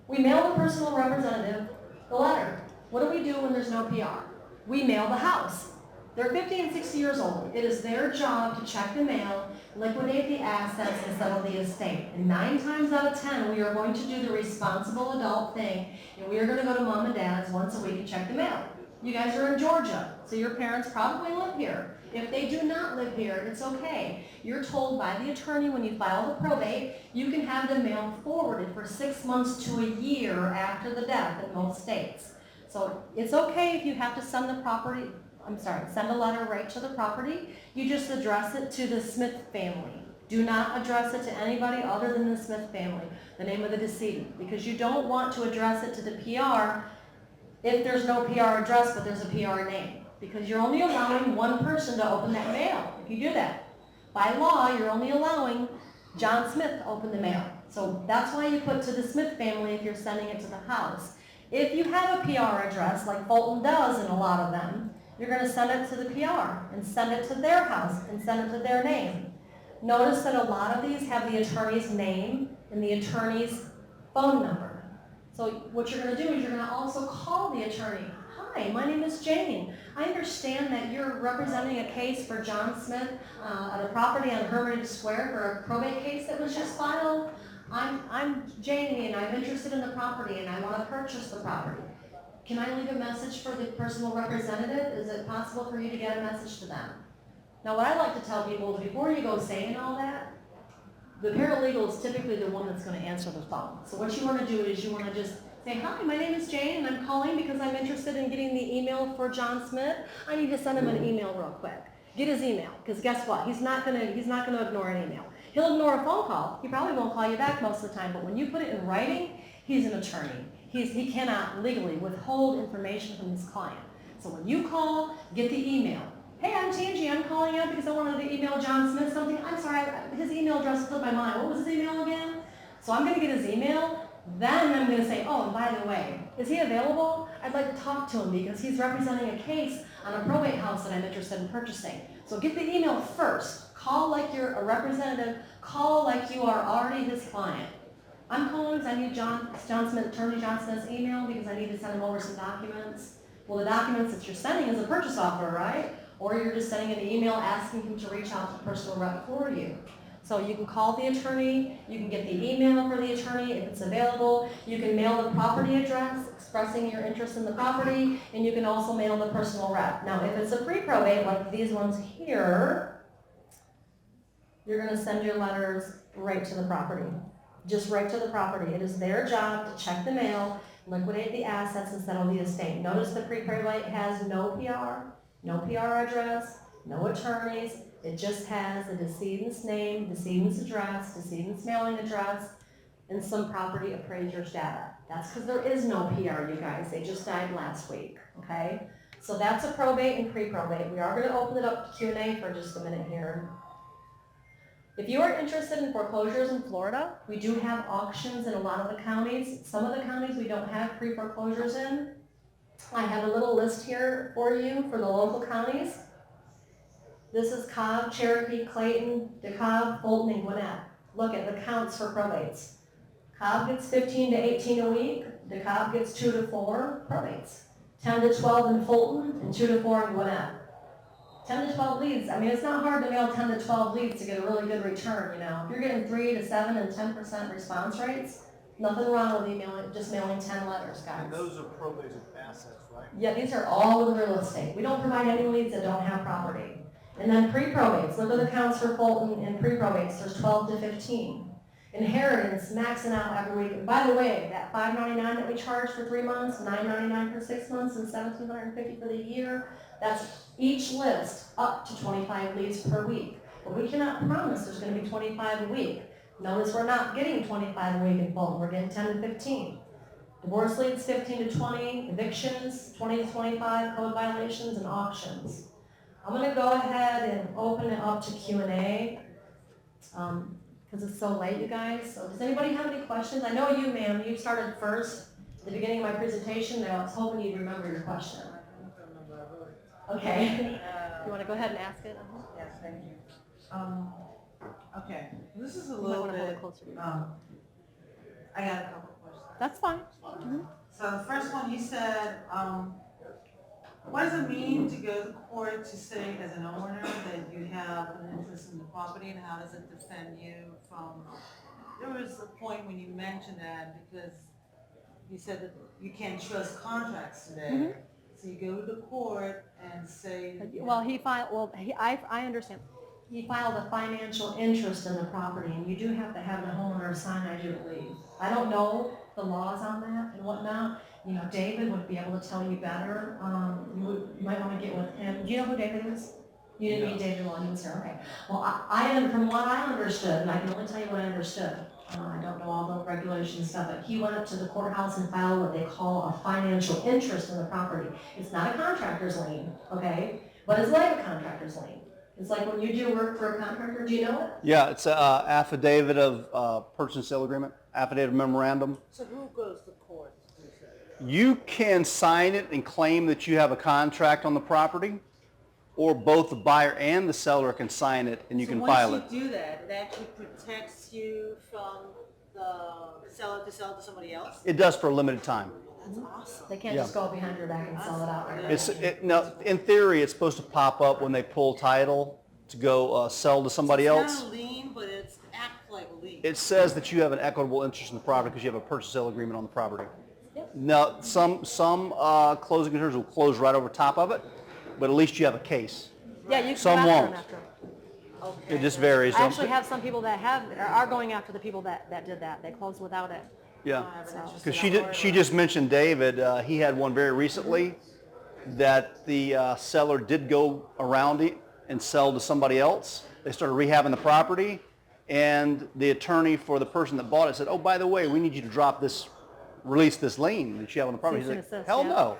We mail the personal representative the letter. What do we do when there's no PR? We mail the house. They're 50 and 60 years old. It is their job to check the mail, liquidate the assets, and settle the estate. And 9 times out of 10, we are going to do the responsible adult thing, and we are going to go to mom and dad's once a week and check the mail. You guys are in Georgia, so your parents probably live here. If they do not live here, it's okay. You're told by the attorney when you file the probate, you can have the mail forwarded for 6 months to a year after the death in most states. So it's okay if you have to send a letter right to the property. You just address it to the Smith family. Do not address it to anybody other than the Smith family, the name of the decedent, because you don't want to address it to the PR if there's no PR address but there's a PR name, because you're only allowing one person to open that mail if you do that. By law, you're only allowing John Smith to open the mail. So that's why you put to the Smith family if you're sending it to the house. If you have a PR address, like Fulton does in a lot of them, you're going to send it to the PR and send it to their house and send it to their name. Notice that a lot of these have the attorney's name and the attorney's phone number. So what you're going to do is you're going to also call the attorney. Hi, my name is Jane. I understand that you're representing a case for John Smith at a property on Hermitage Square for a probate case that was just filed. I'm Jamie and I'm interested in the property and I want to purchase the property. Can I leave a message for the personal representative? Is it possible for you to get a message to them? Now what I like to tell people is before you go saying all that, the paralegal is typically the one that's going to answer the phone. So what you want to do is you want to just say, hi, my name is Jane and I'm calling because I'm interested in getting the email for John Smith. I need to send him an email real quick. Get his email, because guess what? He's not going to ignore an email. He'll ignore a phone call. He probably won't call you back most of the time, but when you put it in writing, he's an attorney. He cannot legally withhold information from his client. So when you call, get the email. Hey, I'm Tangie. I'm calling out because I wanted to email John Smith something. I'm sorry, his email address slipped my mind. What was his email again? So I'm going to get his email. Then I'm going to say, oh, and by the way, is he available? I'd like to talk to him because he's representing a case on a probate house that I'm interested in purchasing. So get the email first. Call like you're a representative. Call like you are already his client. I'm calling because I need Attorney John Smith's email because I need to send him over some documents. Well, the documents that you're sending is a purchase offer, right? Or you're just sending an email asking him to reach out to the personal rep for you. So you can call the attorney, you can get the email for the attorney if it's available, you can mail the property address expressing your interest in the property, and you can also mail the personal rep. Now, if it's a pre-probate like these ones here, you're going to send your letters right to the property. Just right to the property. It is their job to check the mail, liquidate the assets, and settle the estate. Notice the pre-probate has no PR address, no attorneys. It just has the decedent's name, decedent's address, decedent's mailing address, and some property appraiser's data. That's because there is no PR, you guys. They just died last week, okay? So that's a probate and pre-probate. We are going to open it up to Q&A for just a minute here. If you are interested in foreclosures in Florida, we do have auctions in a lot of the counties. Some of the counties we don't have pre-foreclosures in. I have a little list here for you for the local counties. This is Cobb, Cherokee, Clayton, DeKalb, Fulton, and Gwinnett. Look at the counts for probates. Cobb gets 15 to 18 a week. DeKalb gets 2 to 4 probates. 10 to 12 in Fulton and 2 to 4 in Gwinnett. 10 to 12 leads. I mean, it's not hard to mail 10 to 12 leads to get a really good return, you know. If you're getting 3 to 7 and 10% response rates, Nothing wrong with emailing, just mailing 10 letters, guys. And those are probates of assets, right? Yeah, these are all with real estate. We don't provide any leads that don't have property. And then pre-probates, look at the counts for Fulton and pre-probates, there's 12 to 15. Inheritance, maxing out every week. And by the way, that $5.99 that we charge for 3 months, $9.99 for 6 months, and $1,750 for the year, that's each list up to 25 leads per week. But we cannot promise there's going to be 25 a week. Notice we're not getting 25 a week in Fulton, we're getting 10 to 15. Divorce leads 15 to 20, evictions 20 to 25, code violations, and auctions. I'm going to go ahead and open it up to Q&A because it's so late, you guys. So does anybody have any questions? I know you, ma'am, you started first at the beginning of my presentation. I was hoping you'd remember your question. Okay. You want to go ahead and ask it? Yes, thank you. Okay, this is a You might little wanna hold it bit, closer to you. I got a couple questions. That's fine. Mhm. So the first one, you said, what does it mean to go to court to say as an owner that you have an interest in the property, and how does it defend you from, there was a point when you mentioned that because you said that you can't trust contracts today. Mhm. So you go to the court and say. Well, I understand. He filed a financial interest in the property, and you do have to have the homeowner sign, I do believe. I don't know the laws on that and whatnot. You know, David would be able to tell you better. You might want to get with him. Do you know who David is? You didn't meet David while he was here, okay. Well, from what I understood, and I can only tell you what I understood, I don't know all the regulations stuff, but he went up to the courthouse and filed what they call a financial interest in the property. It's not a contractor's lien, okay? But it's like a contractor's lien. It's like when you do work for a contractor, do you know it? Yeah, it's an affidavit of purchase and sale agreement, affidavit of memorandum. So who goes to court? You can sign it and claim that you have a contract on the property, or both the buyer and the seller can sign it and you can file it. So once you do that, it actually protects you from the seller to sell to somebody else? It does for a limited time. That's awesome. They can't just go behind your back and sell it out right now. Now, in theory, it's supposed to pop up when they pull title to go sell to somebody else. It's not a lien, but it's act like a lien. It says that you have an equitable interest in the property because you have a purchase sale agreement on the property. Now, some closing attorneys will close right over top of it, but at least you have a case. Yeah, you can Some go after won't. them after. Okay. It just varies. I actually have some people that are going after the people that did that. They closed without it. Yeah, So- because she just mentioned David. He had one very recently that the seller did go around it and sell to somebody else. They started rehabbing the property, and the attorney for the person that bought it said, "Oh, by the way, we need you to release this lien that you have on the property." He's Cease like, and desist, "Hell yeah. no."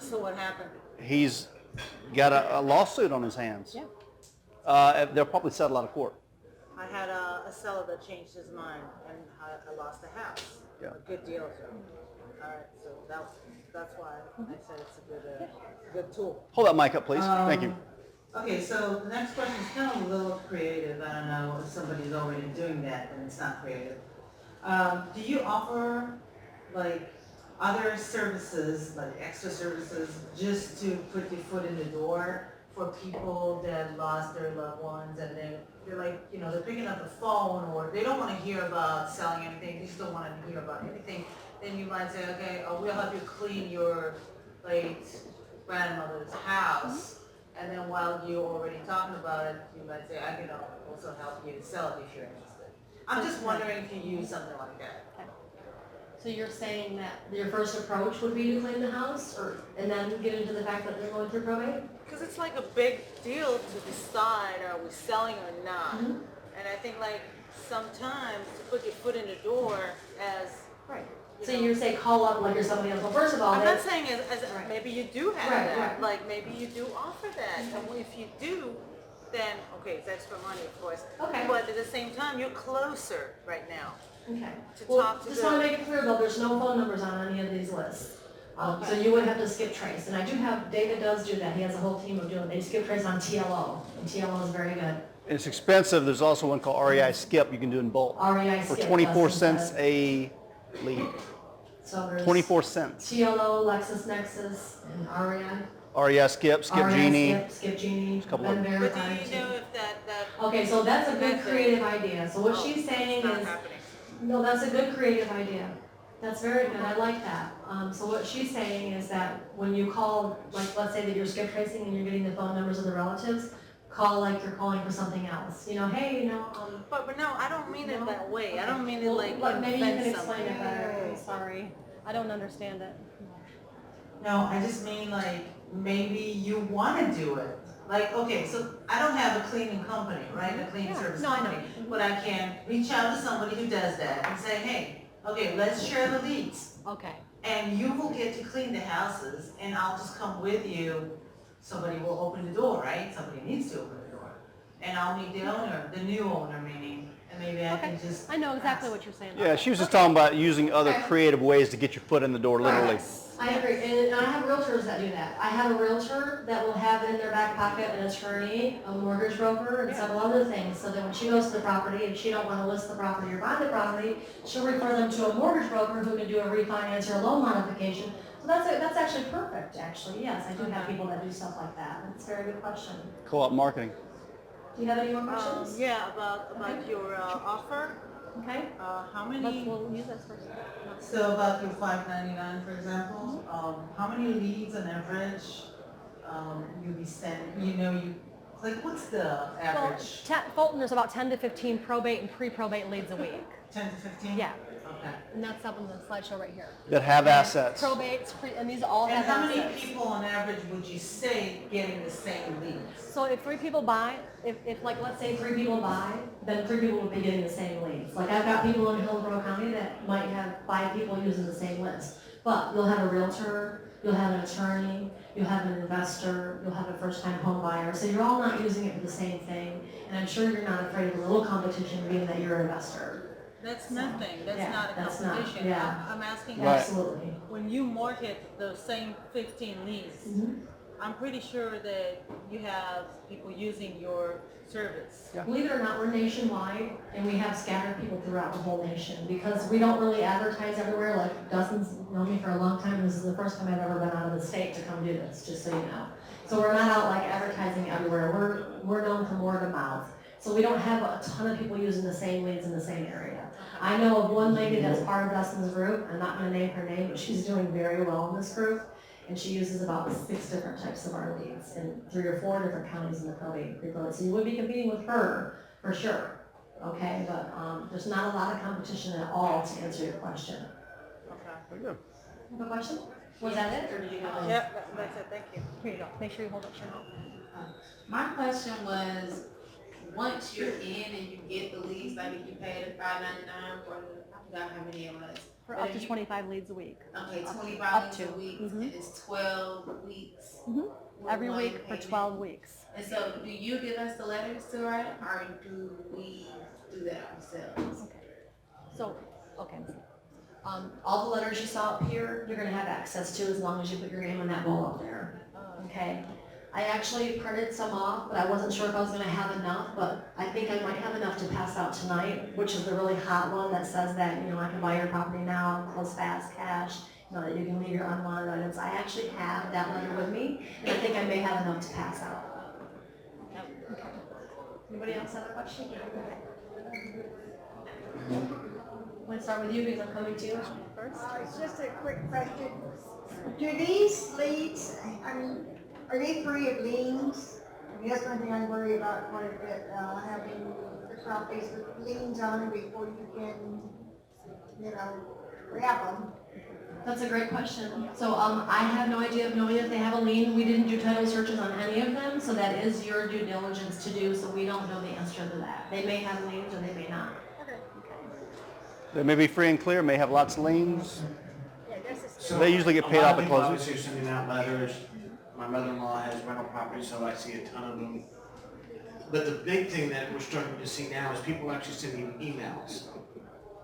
So what happened? He's got a lawsuit on his hands. Yeah. They'll probably settle out of court. I had a seller that changed his mind, and I lost the house. Yeah. A good deal, so. All right, so that's why I said it's a good tool. Hold that mic up, please. Thank you. Okay, so the next question is kind of a little creative. I don't know if somebody's already doing that, and it's not creative. Do you offer like other services, like extra services, just to put your foot in the door for people that lost their loved ones, and they're like, you know, they're picking up the phone, or they don't want to hear about selling anything, they just don't want to hear about anything. Then you might say, okay, we'll help you clean your late grandmother's house. And then while you're already talking about it, you might say, I can also help you sell it if you're interested. I'm just wondering if you use something like that. So you're saying that your first approach would be to clean the house, and then get into the fact that they're going through probate? Because it's like a big deal to decide, are we selling or not? Mm-hmm. And I think like sometimes to put your foot in the door as, Right. you So know, you say call up like you're somebody else. Well, first of all, I'm not saying as maybe you do have Right, that, right. like maybe you do offer that, and if you do, then, okay, it's extra money, of course. Okay. But at the same time, you're closer right now. Okay. To Well, talk to just the- want to make it clear though, there's no phone numbers on any of these lists. So you would have to skip trace. And I do have, David does do that. He has a whole team of doing it. They skip trace on TLO, and TLO is very good. It's expensive. There's also one called REI Skip. You can do in bulk. REI for Skip 24 does cents that. a lead. So there's 24 cents. TLO, LexisNexis, and REI. REI Skip, Skip REI Genie. Skip Genie. There's a couple Ben of them. Verified. But do you know if that Okay, so that's a good Method. creative idea. So what she's saying it's not is, happening. No, that's a good creative idea. That's very good, I like that. So what she's saying is that when you call, like, let's say that you're skip tracing and you're getting the phone numbers of the relatives, call like you're calling for something else. You know, hey, you know, But no, I don't mean it that way. I don't mean it well, like but maybe you can offend explain it somebody. better. I'm sorry, I don't understand it. No, I just mean like, maybe you wanna do it. Like, okay, so I don't have a cleaning company, right, a cleaning Yeah, service no, I know. company, but I can reach out to somebody who does that and say, hey, okay, let's share the leads. Okay. And you will get to clean the houses, and I'll just come with you. Somebody will open the door, right? Somebody needs to open the door. And I'll meet the owner, the new owner meaning, and maybe I can just. I know exactly what you're saying. Yeah, she was just talking about using other creative ways to get your foot in the door, literally. I agree, and I have realtors that do that. I have a realtor that will have in their back pocket an attorney, a mortgage broker, and several other things, so that when she goes to the property, if she don't want to list the property or buy the property, she'll refer them to a mortgage broker who can do a refinance or a loan modification. So that's actually perfect, actually, yes, I do have people that do stuff like that. That's a very good question. Co-op marketing. Do you have any more questions? Yeah, about your offer. Okay. How many? We'll use this first. So about your $5.99, for example, how many leads on average you be sending? You know, like what's the average? Well, Fulton, there's about 10 to 15 probate and pre-probate leads a week. 10 to 15? Yeah. Okay. And that's up in the slideshow right here. That have assets. Probates, and these all And have how many assets. people on average would you say getting the same leads? So if 3 people buy, if like, let's say 3 people buy, then 3 people will be getting the same leads. Like I've got people in Hillsborough County that might have 5 people using the same list. But you'll have a realtor, you'll have an attorney, you'll have an investor, you'll have a first-time home buyer. So you're all not using it for the same thing. And I'm sure you're not afraid of a little competition being that you're an investor. That's nothing. That's Yeah, not a that's not, competition. yeah. I'm asking Right. Absolutely. when you market those same 15 leads, I'm pretty sure that you have people using your service. Believe it or not, we're nationwide, and we have scattered people throughout the whole nation, because we don't really advertise everywhere. Like Dustin's known me for a long time. This is the first time I've ever been out of the state to come do this, just so you know. So we're not out like advertising everywhere. We're known from word of mouth. So we don't have a ton of people using the same leads in the same area. I know of one lady that's part of Dustin's group. I'm not going to name her name, but she's doing very well in this group. And she uses about 6 different types of our leads in 3 or 4 different counties in the probate and pre-probate. So you would be competing with her for sure. Okay, but there's not a lot of competition at all, to answer your question. Very good. You have a question? Was that it, or did you have? Yeah, that's it. Thank you. Here you go. Make sure you hold up your mouth. My question was, once you're in and you get the leads, like if you pay the $5.99 for I forgot how many it was. For But up if to you- 25 leads a week. Okay, Up 25 leads to. a week, Mhm. and it's 12 weeks. with Every one week for payment. 12 weeks. And so, do you give us the letters to write, or do we do that ourselves? So, okay. All the letters you saw up here, you're gonna have access to as long as you put your name on that wall up there, okay? I actually printed some off, but I wasn't sure if I was gonna have enough, but I think I might have enough to pass out tonight, which is the really hot one that says that, you know, I can buy your property now, close fast, cash, you know, that you can leave your unwanted items. I actually have that letter with me, and I think I may have enough to pass out. Okay. Anybody else have a question? Want to start with you because I'm coming to you first? It's just a quick question. Do these leads, I mean, are they free of liens? I mean, that's one thing I worry about quite a bit, having the properties with liens on them before you can, you know, wrap them. That's a great question. So I have no idea of knowing if they have a lien. We didn't do title searches on any of them, so that is your due diligence to do, so we don't know the answer to that. They may have liens or they may not. They may be free and clear, may have lots of liens. Yeah, this is. So they usually get paid off at closing. Obviously, are sending out letters. My mother-in-law has rental properties, so I see a ton of them. But the big thing that we're starting to see now is people actually sending emails.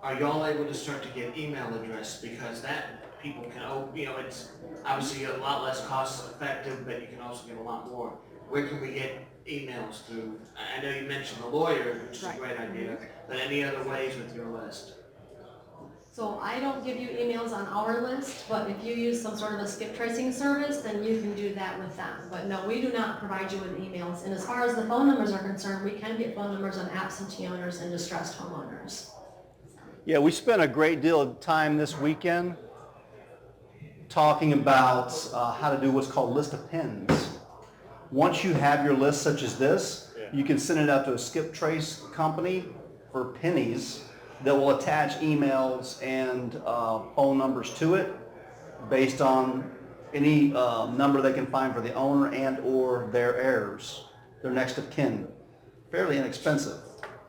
Are y'all able to start to get email address? Because that people can, you know, it's obviously a lot less cost effective, but you can also get a lot more. Where can we get emails through? I know you mentioned the lawyer, which is a great idea, but any other ways with your list? So I don't give you emails on our list, but if you use some sort of a skip tracing service, then you can do that with them. But no, we do not provide you with emails. And as far as the phone numbers are concerned, we can get phone numbers on absentee owners and distressed homeowners. Yeah, we spent a great deal of time this weekend talking about how to do what's called list of pins. Once you have your list such as this, you can send it out to a skip trace company for pennies that will attach emails and phone numbers to it based on any number they can find for the owner and or their heirs, their next of kin. Fairly inexpensive.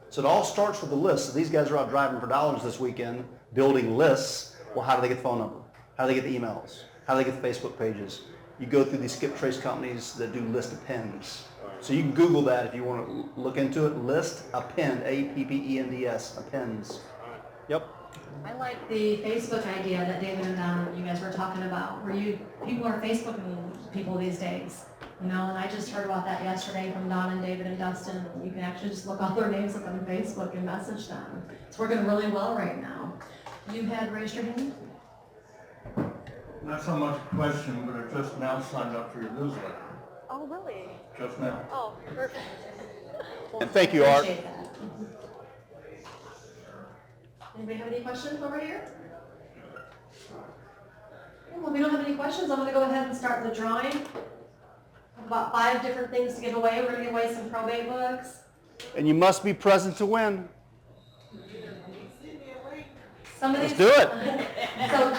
So it all starts with the list. So these guys are out driving for dollars this weekend, building lists. Well, how do they get the phone number? How do they get the emails? How do they get the Facebook pages? You go through these skip trace companies that do list of pins. So you can Google that if you want to look into it. List append, A-P-P-E-N-D-S, appends. Yep. I like the Facebook idea that David and Don, you guys were talking about, where people are Facebooking people these days. You know, and I just heard about that yesterday from Don and David and Dustin. You can actually just look all their names up on Facebook and message them. It's working really well right now. You had raised your hand? Not so much a question, but I just now signed up for your newsletter. Oh, really? Just now. Oh, perfect. And thank you, Art. Appreciate that. Anybody have any questions over here? Well, if we don't have any questions, I'm going to go ahead and start the drawing. About 5 different things to give away. We're going to give away some probate books. And you must be present to win. Let's do it. So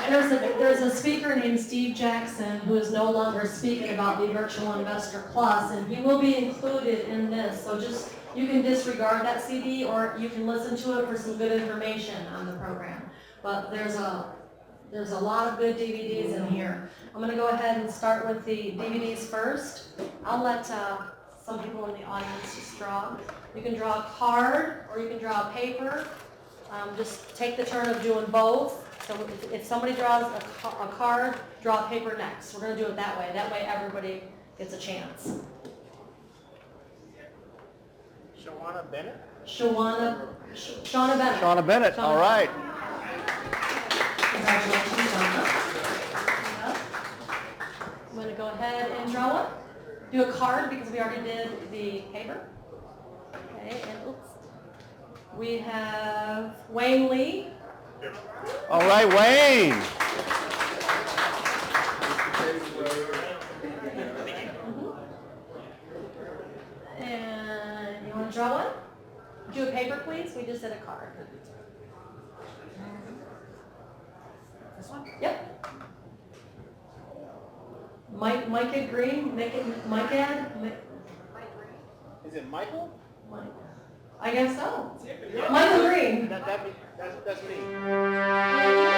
there's a speaker named Steve Jackson who is no longer speaking about the Virtual Investor Plus, and he will be included in this. So just you can disregard that CD, or you can listen to it for some good information on the program. But there's a lot of good DVDs in here. I'm going to go ahead and start with the DVDs first. I'll let some people in the audience just draw. You can draw a card or you can draw a paper. Just take the turn of doing both. So if somebody draws a card, draw a paper next. We're going to do it that way. That way everybody gets a chance. Shawana Bennett? Shawana Bennett. Shauna Bennett, all right. Congratulations, Shauna. I'm going to go ahead and draw one. Do a card because we already did the paper. Okay, and oops. We have Wayne Lee. All right, Wayne. And you want to draw one? Do a paper, please. We just did a card. This one? Yep. Micah Green. Mike Ed. Is it Michael? Mike. I guess so. Yeah. Michael Green. That's me. Oh,